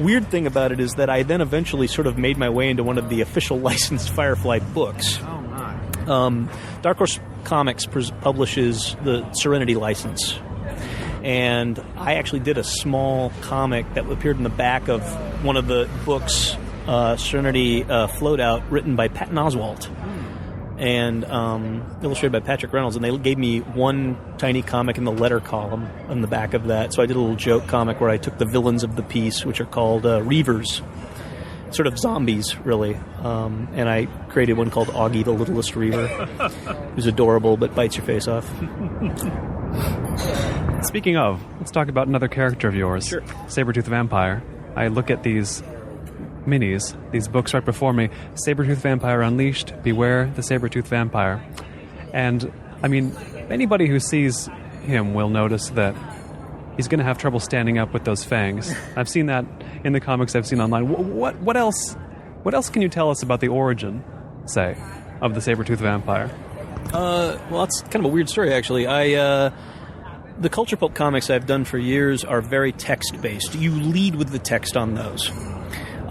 weird thing about it is that I then eventually sort of made my way into one of the official licensed Firefly books. Oh, my. Dark Horse Comics publishes the Serenity license. And I actually did a small comic that appeared in the back of one of the books, Serenity Floatout, written by Patton Oswalt and illustrated by Patrick Reynolds. And they gave me one tiny comic in the letter column on the back of that. So I did a little joke comic where I took the villains of the piece, which are called Reavers, sort of zombies, really. And I created one called Augie the Littlest Reaver, who's adorable but bites your face off. Speaking of, let's talk about another character of yours, Sure. Sabertooth Vampire. I look at these minis, these books right before me, Sabertooth Vampire Unleashed, Beware the Sabertooth Vampire. And, I mean, anybody who sees him will notice that he's going to have trouble standing up with those fangs. I've seen that in the comics I've seen online. What else can you tell us about the origin, say, of the Sabertooth Vampire? Well, that's kind of a weird story, actually. The Culturepulp comics I've done for years are very text-based. You lead with the text on those.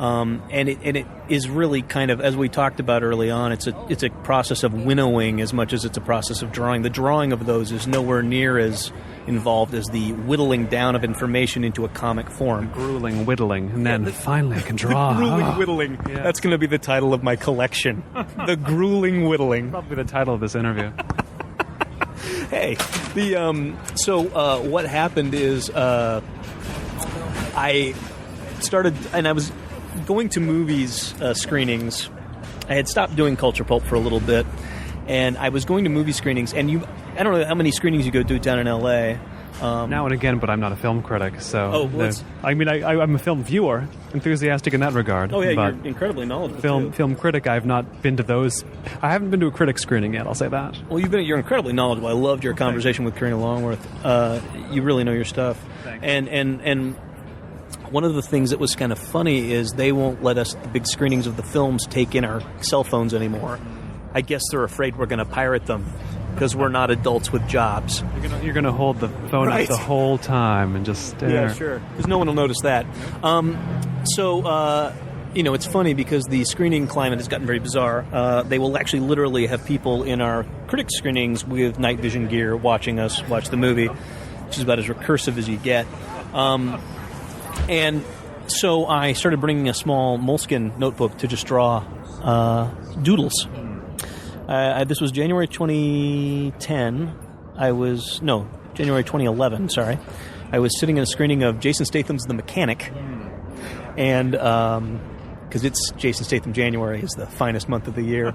And it is really kind of, as we talked about early on, it's a process of winnowing as much as it's a process of drawing. The drawing of those is nowhere near as involved as the whittling down of information into a comic form. Grueling whittling, and then finally I can draw. Grueling whittling. Yeah. That's going to be the title of my collection. The Grueling Whittling. Probably the title of this interview. Hey, what happened is I started, and I was going to movies screenings. I had stopped doing Culturepulp for a little bit, and I was going to movie screenings, and I don't know how many screenings you go to down in L.A. Now and again, but I'm not a film critic, so... I'm a film viewer, enthusiastic in that regard. Oh, yeah, you're incredibly knowledgeable, Film critic, I've not been to those... I haven't been to a critic screening yet, I'll say that. Well, you're incredibly knowledgeable. I loved your conversation with Karina Longworth. You really know your stuff. Thanks. And one of the things that was kind of funny is they won't let us, the big screenings of the films, take in our cell phones anymore. I guess they're afraid we're going to pirate them because we're not adults with jobs. You're going to hold the phone up the whole time and just stare. Yeah, sure. Because no one will notice that. It's funny because the screening climate has gotten very bizarre. They will actually literally have people in our critic screenings with night vision gear watching us watch the movie, which is about as recursive as you get. And so I started bringing a small moleskin notebook to just draw doodles. This was January 2010. January 2011, sorry. I was sitting in a screening of Jason Statham's The Mechanic. And, because it's Jason Statham January is the finest month of the year.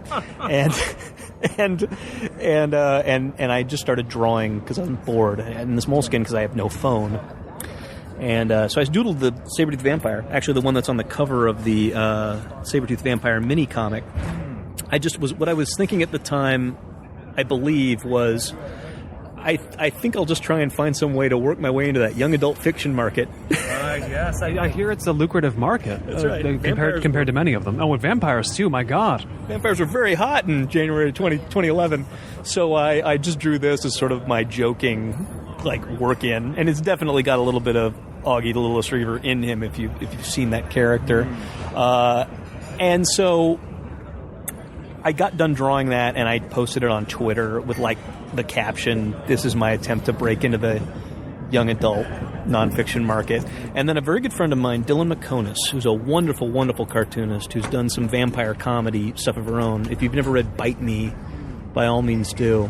and I just started drawing because I'm bored. And this moleskin because I have no phone. And so I doodled the Sabertooth Vampire, actually the one that's on the cover of the Sabertooth Vampire mini comic. What I was thinking at the time, I believe, was I think I'll just try and find some way to work my way into that young adult fiction market. Yes, I hear it's a lucrative market. That's right. Compared to many of them. Oh, and vampires too, my God. Vampires were very hot in January 2011. So I just drew this as sort of my joking, work in. And it's definitely got a little bit of Augie the Little Retriever in him if you've seen that character. And so I got done drawing that, and I posted it on Twitter with the caption, "This is my attempt to break into the young adult nonfiction market." And then a very good friend of mine, Dylan McConis, who's a wonderful, wonderful cartoonist who's done some vampire comedy stuff of her own. If you've never read Bite Me, by all means do.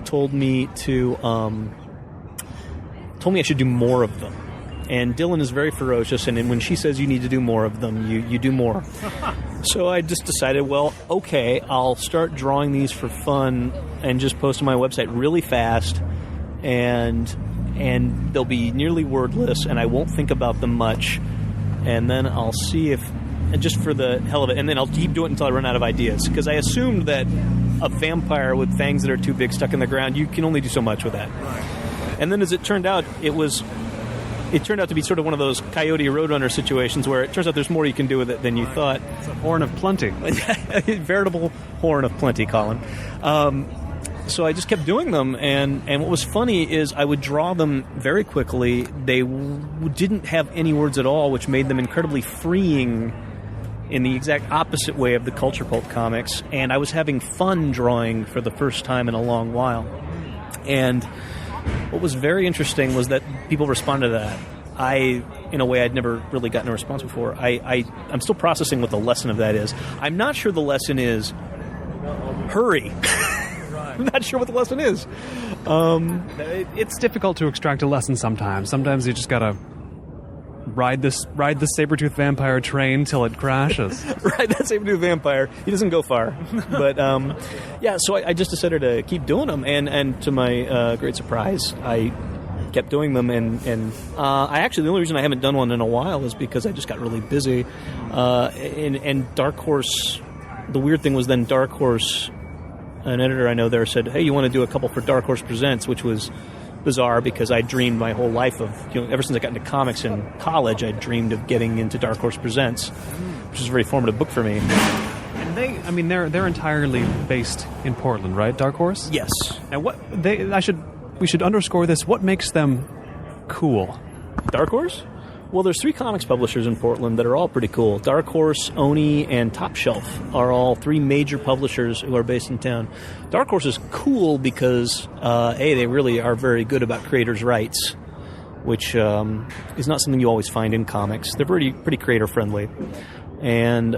Told me I should do more of them. And Dylan is very ferocious, and when she says you need to do more of them, you do more. So I just decided, well, okay, I'll start drawing these for fun and just post on my website really fast, and they'll be nearly wordless, and I won't think about them much, and then I'll see if, just for the hell of it, and then I'll keep doing it until I run out of ideas, because I assumed that a vampire with fangs that are too big stuck in the ground, you can only do so much with that. And then as it turned out, it turned out to be sort of one of those Coyote Roadrunner situations where it turns out there's more you can do with it than you thought. It's a horn of plenty. A veritable horn of plenty, Colin. So I just kept doing them, and what was funny is I would draw them very quickly. They didn't have any words at all, which made them incredibly freeing in the exact opposite way of the Culturepulp comics, and I was having fun drawing for the first time in a long while. And what was very interesting was that people responded to that. In a way I'd never really gotten a response before. I'm still processing what the lesson of that is. I'm not sure the lesson is hurry. I'm not sure what the lesson is. It's difficult to extract a lesson sometimes. Sometimes you just gotta ride the Sabertooth Vampire train till it crashes. Ride that Sabertooth Vampire. He doesn't go far. But, so I just decided to keep doing them, and to my great surprise, I kept doing them, and the only reason I haven't done one in a while is because I just got really busy. And Dark Horse, the weird thing was then Dark Horse, an editor I know there said, "Hey, you want to do a couple for Dark Horse Presents," which was bizarre because I dreamed my whole life of, ever since I got into comics in college, I dreamed of getting into Dark Horse Presents, which is a very formative book for me. And they're entirely based in Portland, right? Dark Horse? Yes. And we should underscore this. What makes them cool? Dark Horse? Well, there's 3 comics publishers in Portland that are all pretty cool. Dark Horse, Oni, and Top Shelf are all 3 major publishers who are based in town. Dark Horse is cool because, they really are very good about creators' rights, which is not something you always find in comics. They're pretty creator-friendly. And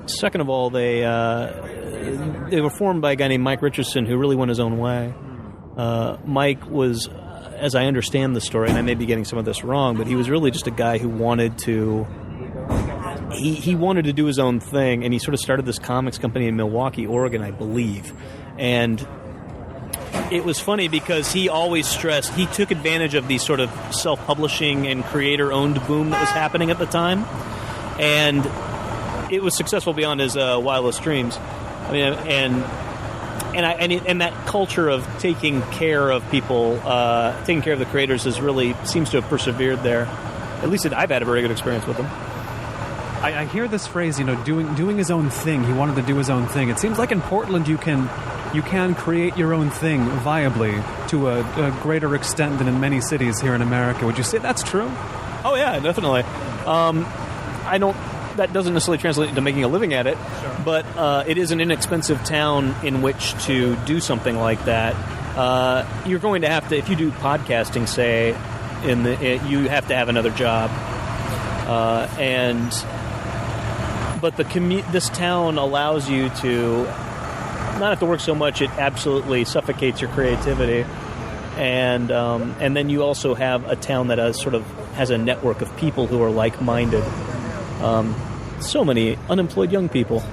second of all, they were formed by a guy named Mike Richardson who really went his own way. Mike was, as I understand the story, and I may be getting some of this wrong, but he was really just a guy who wanted to... He wanted to do his own thing, and he sort of started this comics company in Milwaukee, Oregon, I believe. And it was funny because he always stressed... He took advantage of the sort of self-publishing and creator-owned boom that was happening at the time, and it was successful beyond his wildest dreams. I mean, and that culture of taking care of people, taking care of the creators, seems to have persevered there. At least I've had a very good experience with them. I hear this phrase, doing his own thing. He wanted to do his own thing. It seems like in Portland you can create your own thing viably to a greater extent than in many cities here in America. Would you say that's true? Oh yeah, definitely. That doesn't necessarily translate into making a living at it, sure. But it is an inexpensive town in which to do something like that. You're going to have to, if you do podcasting, say, you have to have another job. But this town allows you to not have to work so much; it absolutely suffocates your creativity. And then you also have a town that has a network of people who are like-minded. So many unemployed young people.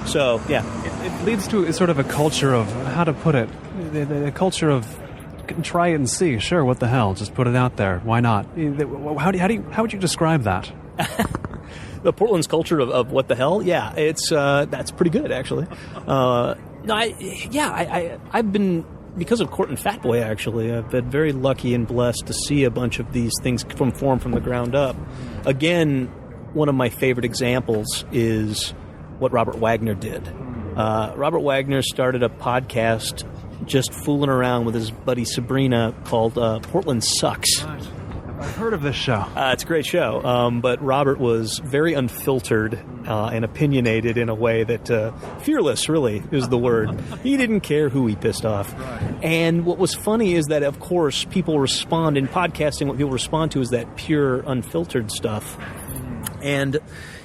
So, yeah. It leads to sort of a culture of, how to put it, a culture of try it and see. Sure, what the hell? Just put it out there. Why not? How would you describe that? The Portland's culture of what the hell? Yeah, that's pretty good, actually. I've been... Because of Cort and Fatboy, actually, I've been very lucky and blessed to see a bunch of these things form from the ground up. Again, one of my favorite examples is what Robert Wagner did. Robert Wagner started a podcast just fooling around with his buddy Sabrina called Portland Sucks. I've heard of this show. It's a great show, but Robert was very unfiltered and opinionated in a way that fearless, really, is the word. He didn't care who he pissed off. Right. And what was funny is that, of course, people respond in podcasting. What people respond to is that pure, unfiltered stuff. And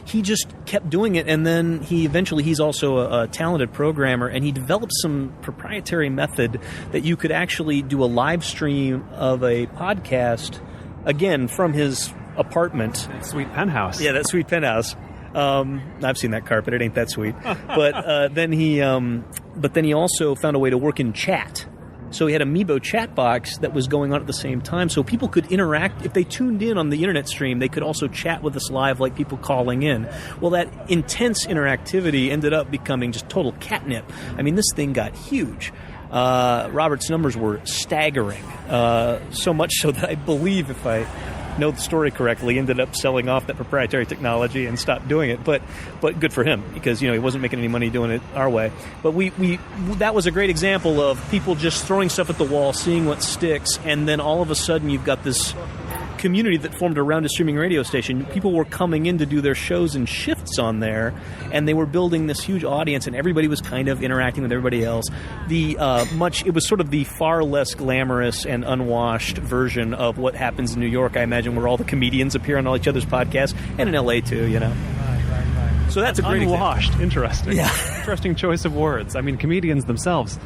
he just kept doing it, and then he's also a talented programmer, and he developed some proprietary method that you could actually do a live stream of a podcast, again, from his apartment. That sweet penthouse. Yeah, that sweet penthouse. I've seen that carpet. It ain't that sweet. But then he also found a way to work in chat. So he had a Meebo chat box that was going on at the same time, so people could interact. If they tuned in on the internet stream, they could also chat with us live like people calling in. Well, that intense interactivity ended up becoming just total catnip. I mean, this thing got huge. Robert's numbers were staggering, so much so that I believe, if I know the story correctly, ended up selling off that proprietary technology and stopped doing it. But good for him, because he wasn't making any money doing it our way. But that was a great example of people just throwing stuff at the wall, seeing what sticks, and then all of a sudden you've got this community that formed around a streaming radio station. People were coming in to do their shows in shifts on there, and they were building this huge audience, and everybody was kind of interacting with everybody else. It was sort of the far less glamorous and unwashed version of what happens in New York, I imagine, where all the comedians appear on all each other's podcasts, and in LA too, Right. So that's a great unwashed. Example. Interesting. Yeah. Interesting choice of words. I mean, comedians themselves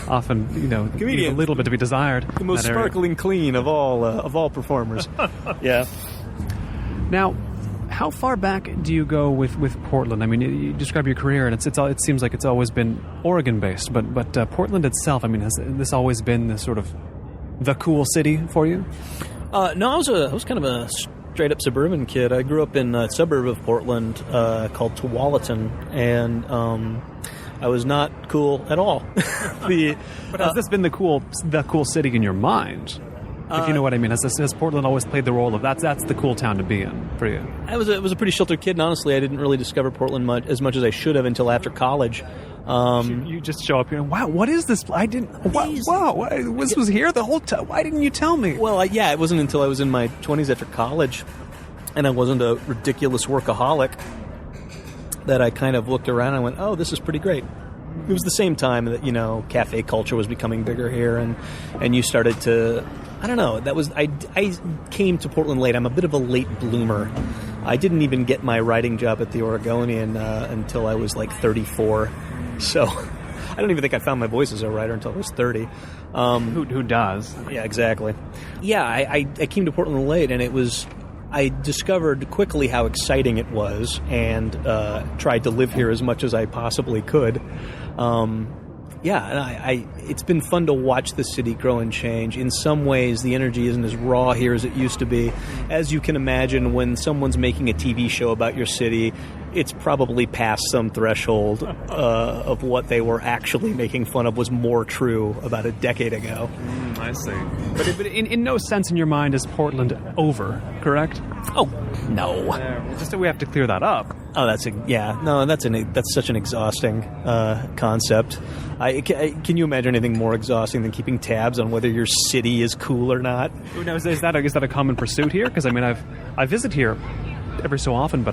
often, leave a little bit to be desired. The most sparkling clean of all performers. Yeah. Now, how far back do you go with Portland? I mean, you describe your career, and it seems like it's always been Oregon-based, but Portland itself, I mean, has this always been the sort of the cool city for you? No, I was kind of a straight-up suburban kid. I grew up in a suburb of Portland called Tualatin, and I was not cool at all. But has this been the cool city in your mind? If you know what I mean. Has Portland always played the role of that's the cool town to be in for you? I was a pretty sheltered kid, and honestly, I didn't really discover Portland as much as I should have until after college. You just show up here and, wow, what is this? I didn't, wow, this was here the whole time. Why didn't you tell me? Well, it wasn't until I was in my 20s after college, and I wasn't a ridiculous workaholic, that I kind of looked around and went, oh, this is pretty great. It was the same time that, cafe culture was becoming bigger here, and you started to, I don't know, I came to Portland late. I'm a bit of a late bloomer. I didn't even get my writing job at the Oregonian until I was like 34. So I don't even think I found my voice as a writer until I was 30. Who does? Yeah, exactly. Yeah, I came to Portland late, and I discovered quickly how exciting it was, and tried to live here as much as I possibly could. And it's been fun to watch the city grow and change. In some ways, the energy isn't as raw here as it used to be. As you can imagine, when someone's making a TV show about your city, it's probably past some threshold of what they were actually making fun of was more true about a decade ago. I see. But in no sense in your mind is Portland over, correct? Oh, no. Just that we have to clear that up. Oh, that's such an exhausting concept. Can you imagine anything more exhausting than keeping tabs on whether your city is cool or not? Now, is that a common pursuit here? Because I visit here every so often, but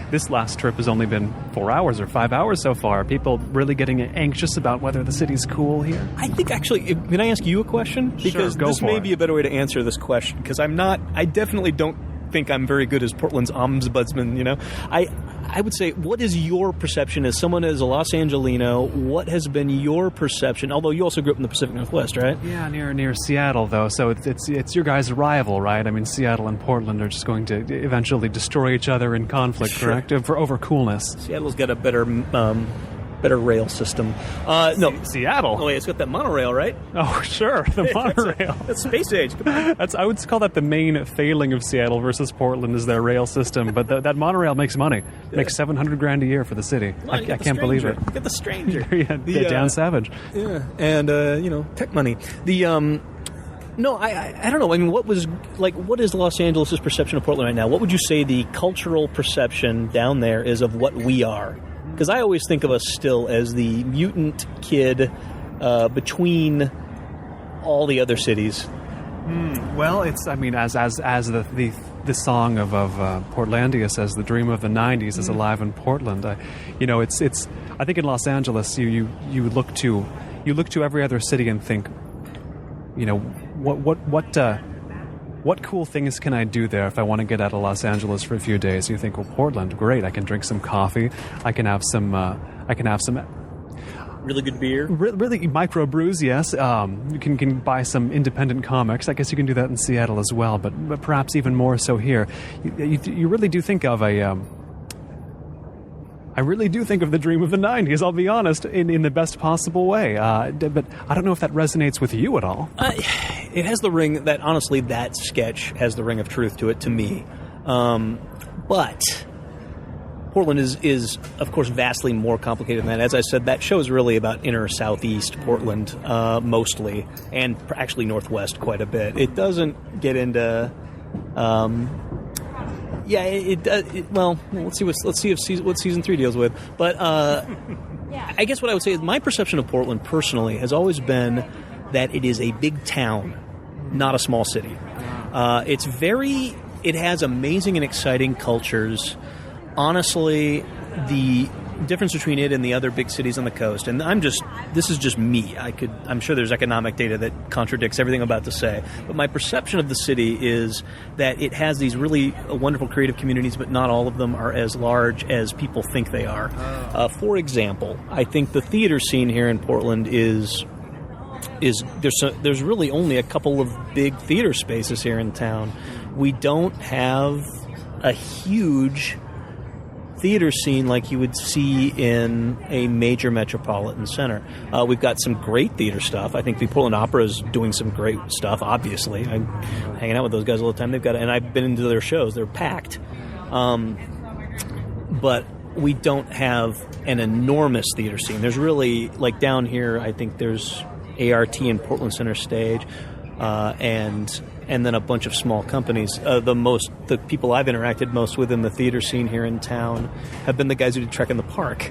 this last trip has only been 4 hours or 5 hours so far. Are people really getting anxious about whether the city's cool here? I think actually, can I ask you a question? Because sure, this may be a better way to answer this question, because I definitely don't think I'm very good as Portland's ombudsman, I would say, what is your perception as someone as a Los Angelino? What has been your perception? Although you also grew up in the Pacific Northwest, right? Yeah, near Seattle, though. So it's your guys' rival, right? I mean, Seattle and Portland are just going to eventually destroy each other in conflict, sure. Correct? For over coolness. Seattle's got a better rail system. No, Seattle. Oh, wait, it's got that monorail, right? Oh, sure, the monorail. That's space age. Come on. I would call that the main failing of Seattle versus Portland is their rail system. But that monorail makes money. Makes $700,000 a year for the city. I can't believe it. Get the stranger. Yeah, Dan Savage. Yeah, and tech money. No, I don't know. I mean, what is Los Angeles' perception of Portland right now? What would you say the cultural perception down there is of what we are? Because I always think of us still as the mutant kid between all the other cities. Well, it's, I mean, as the song of Portlandia says, the dream of the 90s is alive in Portland. It's I think in Los Angeles you look to every other city and think, what cool things can I do there if I want to get out of Los Angeles for a few days? You think, well, Portland, great. I can drink some coffee. I can have some really good beer. Really micro brews, yes. You can buy some independent comics. I guess you can do that in Seattle as well, but perhaps even more so here. You really do think of I really do think of the dream of the 90s, I'll be honest, in the best possible way. But I don't know if that resonates with you at all. It has the ring that, honestly, that sketch has the ring of truth to it to me. But Portland is, of course, vastly more complicated than that. As I said, that show is really about inner Southeast Portland, mostly, and actually Northwest quite a bit. It doesn't get into... well, let's see what season 3 deals with. But I guess what I would say is my perception of Portland personally has always been that it is a big town, not a small city. It has amazing and exciting cultures. Honestly, the difference between it and the other big cities on the coast, and this is just me. I'm sure there's economic data that contradicts everything I'm about to say, but my perception of the city is that it has these really wonderful creative communities, but not all of them are as large as people think they are. For example, I think the theater scene here in Portland is there's really only a couple of big theater spaces here in town. We don't have a huge theater scene like you would see in a major metropolitan center. We've got some great theater stuff. I think the Portland Opera is doing some great stuff, obviously. I'm hanging out with those guys all the time. And I've been into their shows. They're packed. But we don't have an enormous theater scene. There's really, like down here, I think there's ART and Portland Center Stage. and then a bunch of small companies. The people I've interacted most with in the theater scene here in town have been the guys who did Trek in the Park,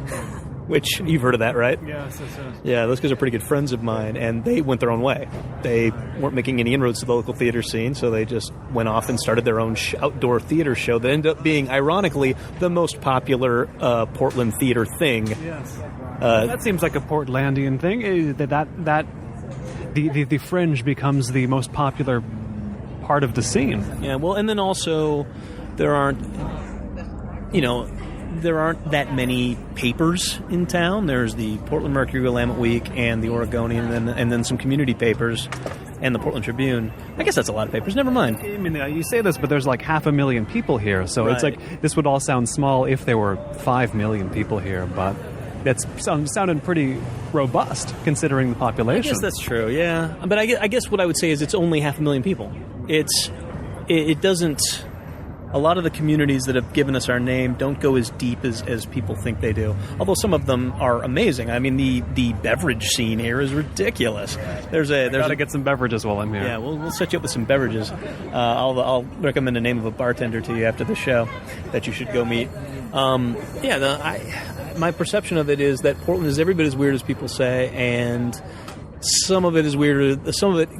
which you've heard of that, right? Yes. Yeah, those guys are pretty good friends of mine, and they went their own way. They weren't making any inroads to the local theater scene, so they just went off and started their own outdoor theater show that ended up being, ironically, the most popular Portland theater thing. Yes. That seems like a Portlandian thing. That the fringe becomes the most popular part of the scene. Yeah, well, and then also there aren't that many papers in town. There's the Portland Mercury Willamette Week and the Oregonian, and then some community papers and the Portland Tribune. I guess that's a lot of papers. Never mind. I mean, you say this, but there's like 500,000 people here, so Right. It's like this would all sound small if there were 5 million people here, but that's sounded pretty robust considering the population. I guess that's true, yeah. But I guess what I would say is it's only 500,000 people. It doesn't... A lot of the communities that have given us our name don't go as deep as people think they do. Although some of them are amazing. I mean, the beverage scene here is ridiculous. There's Gotta get some beverages while I'm here. Yeah, we'll set you up with some beverages. I'll recommend the name of a bartender to you after the show that you should go meet. My perception of it is that Portland is every bit as weird as people say, and some of it is weirder. Some of it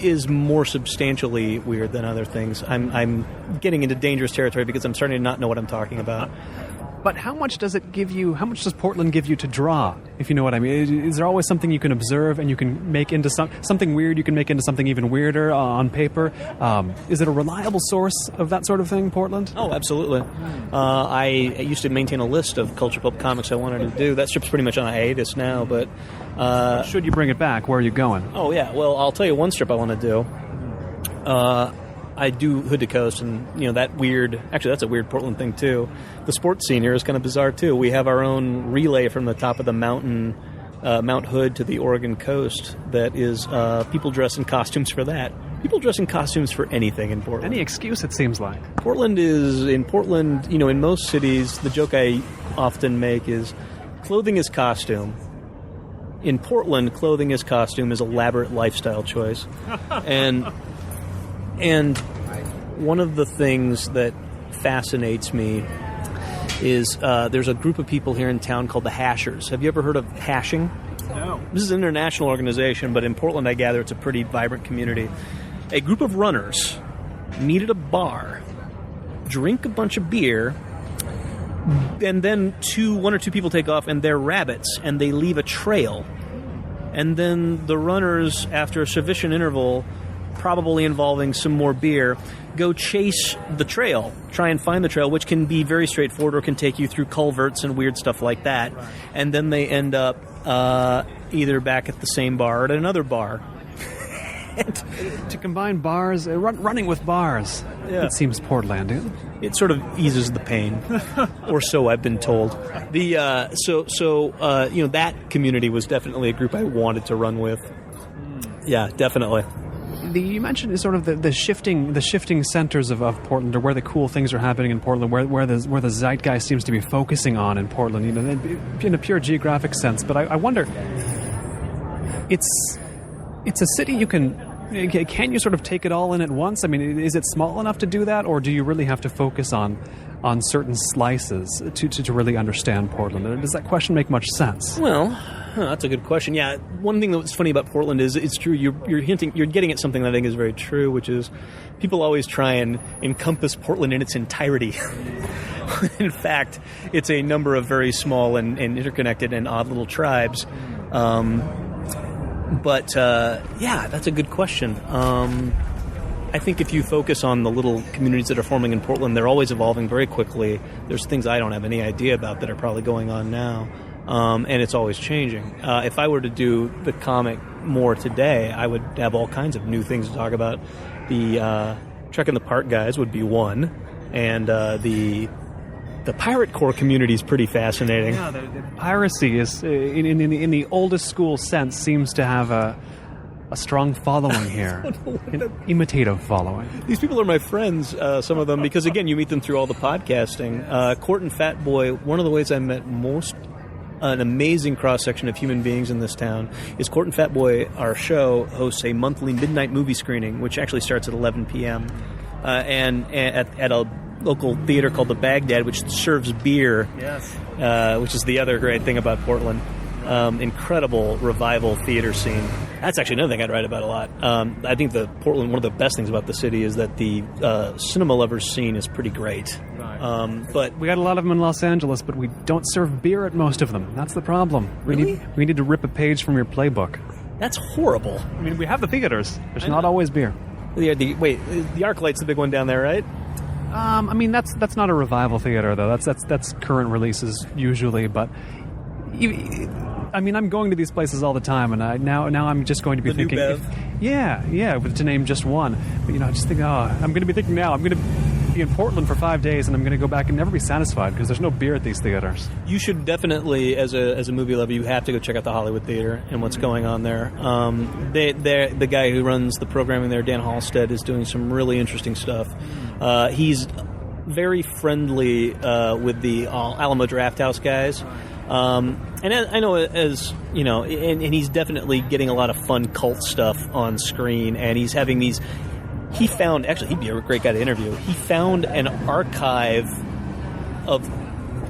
is more substantially weird than other things. I'm getting into dangerous territory because I'm starting to not know what I'm talking about. But how much does it give you? How much does Portland give you to draw? If you know what I mean, is there always something you can observe and you can make into something weird? You can make into something even weirder on paper. Is it a reliable source of that sort of thing, Portland? Oh, absolutely. I used to maintain a list of Culturepulp comics I wanted to do. That strip's pretty much on a hiatus now, but should you bring it back? Where are you going? Oh yeah, well I'll tell you one strip I want to do. I do Hood to Coast, and that weird. Actually, that's a weird Portland thing too. The sports scene here is kind of bizarre too. We have our own relay from the top of the mountain, Mount Hood, to the Oregon coast. That is people dress in costumes for that. People dress in costumes for anything in Portland. Any excuse, it seems like. In Portland. In most cities, the joke I often make is, clothing is costume. In Portland, clothing is costume is elaborate lifestyle choice, And one of the things that fascinates me is there's a group of people here in town called the Hashers. Have you ever heard of hashing? No. This is an international organization, but in Portland, I gather it's a pretty vibrant community. A group of runners meet at a bar, drink a bunch of beer, and then one or two people take off, and they're rabbits, and they leave a trail. And then the runners, after a sufficient interval, probably involving some more beer, go chase the trail, try and find the trail, which can be very straightforward or can take you through culverts and weird stuff like that. Right. And then they end up either back at the same bar or at another bar. To combine bars, running with bars, it seems Portlandian. It sort of eases the pain, or so I've been told. That community was definitely a group I wanted to run with. Yeah, definitely. You mentioned sort of the shifting centers of Portland, or where the cool things are happening in Portland, where the zeitgeist seems to be focusing on in Portland, in a pure geographic sense. But I wonder, it's a city you can you sort of take it all in at once? I mean, is it small enough to do that, or do you really have to focus on certain slices to really understand Portland? Does that question make much sense? Well, that's a good question. Yeah, one thing that's funny about Portland is it's true. You're getting at something that I think is very true, which is people always try and encompass Portland in its entirety. In fact, it's a number of very small and interconnected and odd little tribes. But that's a good question. I think if you focus on the little communities that are forming in Portland, they're always evolving very quickly. There's things I don't have any idea about that are probably going on now, and it's always changing. If I were to do the comic more today, I would have all kinds of new things to talk about. The Trek in the Park guys would be one, and the pirate core community is pretty fascinating. Yeah, the piracy is, in the oldest school sense, seems to have a strong following here, an imitative following. These people are my friends, some of them, because, again, you meet them through all the podcasting. Cort and Fatboy, one of the ways I met most an amazing cross-section of human beings in this town is Cort and Fatboy, our show, hosts a monthly midnight movie screening, which actually starts at 11 p.m. And at a local theater called the Baghdad, which serves beer, which is the other great thing about Portland. Incredible revival theater scene. That's actually another thing I'd write about a lot. I think Portland, one of the best things about the city is that the cinema lovers scene is pretty great. But we got a lot of them in Los Angeles, but we don't serve beer at most of them. That's the problem. Really? We need to rip a page from your playbook. That's horrible. I mean, we have the theaters. There's not always beer. The ArcLight's the big one down there, right? I mean, that's not a revival theater though. That's current releases usually, but. I mean, I'm going to these places all the time, and now I'm just going to be thinking, to name just one. But I just think, I'm going to be thinking now, I'm going to be in Portland for 5 days, and I'm going to go back and never be satisfied because there's no beer at these theaters. You should definitely, as a movie lover, you have to go check out the Hollywood Theater and what's going on there. The guy who runs the programming there, Dan Halstead, is doing some really interesting stuff. He's very friendly with the Alamo Drafthouse guys. And I know, as you know, and he's definitely getting a lot of fun cult stuff on screen, and he's having these. He found, actually, he'd be a great guy to interview. He found an archive of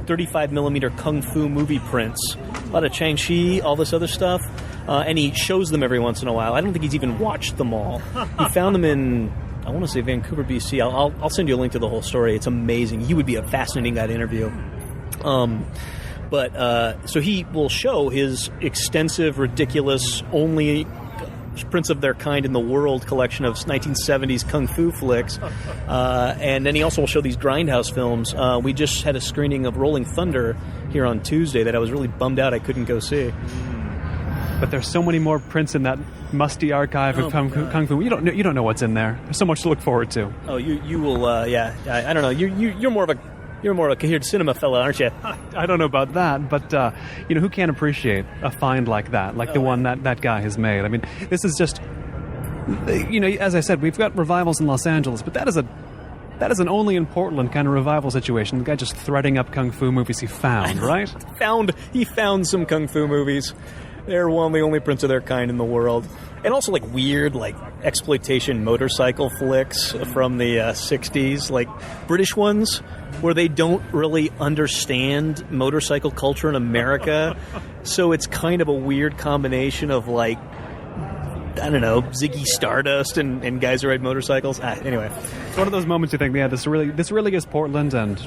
35mm kung fu movie prints, a lot of Chang-Chi, all this other stuff, and he shows them every once in a while. I don't think he's even watched them all. He found them in, I want to say Vancouver, BC. I'll send you a link to the whole story. It's amazing. He would be a fascinating guy to interview. So he will show his extensive, ridiculous, only prints of their kind in the world collection of 1970s kung fu flicks. And then he also will show these grindhouse films. We just had a screening of Rolling Thunder here on Tuesday that I was really bummed out I couldn't go see. But there's so many more prints in that musty archive of kung fu. You don't know what's in there. There's so much to look forward to. Oh, you will. I don't know. You're more of a coherent cinema fellow, aren't you? I don't know about that, but who can't appreciate a find like that, like the one that guy has made? I mean, this is just, as I said, we've got revivals in Los Angeles, but that is an only in Portland kind of revival situation. The guy just threading up kung fu movies he found, right? He found some kung fu movies. They're one of the only prints of their kind in the world. And also weird exploitation motorcycle flicks from the 60s, like British ones where they don't really understand motorcycle culture in America. So it's kind of a weird combination of Ziggy Stardust and guys who ride momotorcycles. Anyway. It's one of those moments you think, this really is Portland, and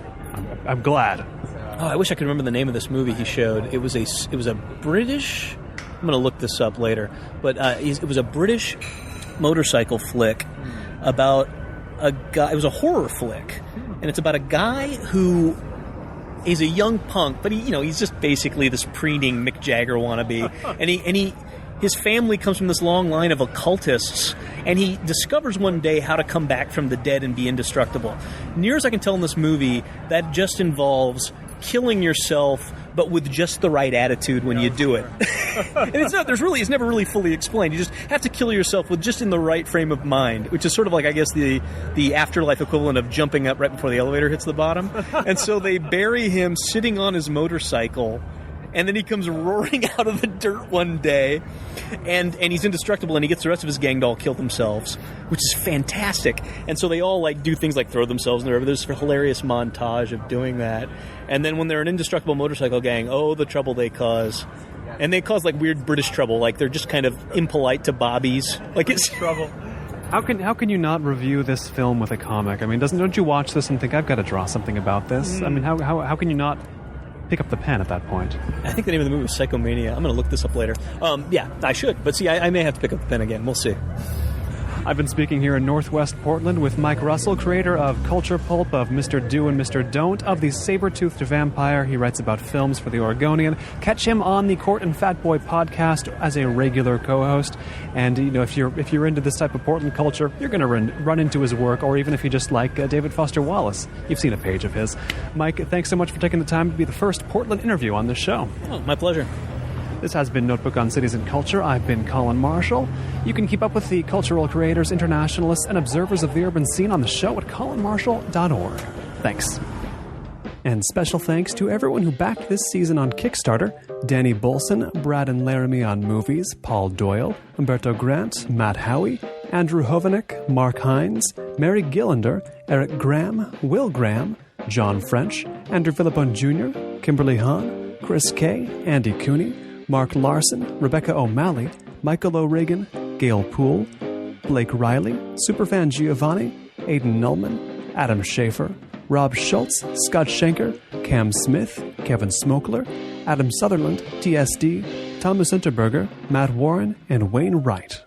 I'm glad. Oh, I wish I could remember the name of this movie he showed. It was a British. I'm going to look this up later, but it was a British motorcycle flick about a guy. It was a horror flick, and it's about a guy who is a young punk, but he's just basically this preening Mick Jagger wannabe, and his family comes from this long line of occultists, and he discovers one day how to come back from the dead and be indestructible. Near as I can tell in this movie, that just involves killing yourself, but with just the right attitude when you do it. And it's never really fully explained. You just have to kill yourself with just in the right frame of mind, which is sort of I guess the afterlife equivalent of jumping up right before the elevator hits the bottom. And so they bury him sitting on his motorcycle, and then he comes roaring out of the dirt one day, and he's indestructible, and he gets the rest of his gang to all kill themselves, which is fantastic. And so they all do things like throw themselves in the river. There's a hilarious montage of doing that. And then when they're an indestructible motorcycle gang, the trouble they cause. And they cause weird British trouble, they're just kind of impolite to bobbies. It's trouble. How can you not review this film with a comic? I mean, don't you watch this and think, I've got to draw something about this? I mean, how can you not pick up the pen at that point? I think the name of the movie was Psychomania. I'm going to look this up later. I should. But see, I may have to pick up the pen again. We'll see. I've been speaking here in Northwest Portland with Mike Russell, creator of Culturepulp, of Mr. Do and Mr. Don't, of the Sabertooth Vampire. He writes about films for the Oregonian. Catch him on the Cort and Fatboy podcast as a regular co-host. And if you're into this type of Portland culture, you're going to run into his work, or even if you just like David Foster Wallace. You've seen a page of his. Mike, thanks so much for taking the time to be the first Portland interview on this show. Oh, my pleasure. This has been Notebook on Cities and Culture. I've been Colin Marshall. You can keep up with the cultural creators, internationalists, and observers of the urban scene on the show at colinmarshall.org. Thanks. And special thanks to everyone who backed this season on Kickstarter: Danny Bolson, Brad and Laramie on Movies, Paul Doyle, Umberto Grant, Matt Howie, Andrew Hovanek, Mark Hines, Mary Gillander, Eric Graham, Will Graham, John French, Andrew Philippon Jr., Kimberly Hahn, Chris Kay, Andy Cooney, Mark Larson, Rebecca O'Malley, Michael O'Regan, Gail Poole, Blake Riley, Superfan Giovanni, Aidan Nullman, Adam Schaefer, Rob Schultz, Scott Schenker, Cam Smith, Kevin Smokler, Adam Sutherland, TSD, Thomas Unterberger, Matt Warren, and Wayne Wright.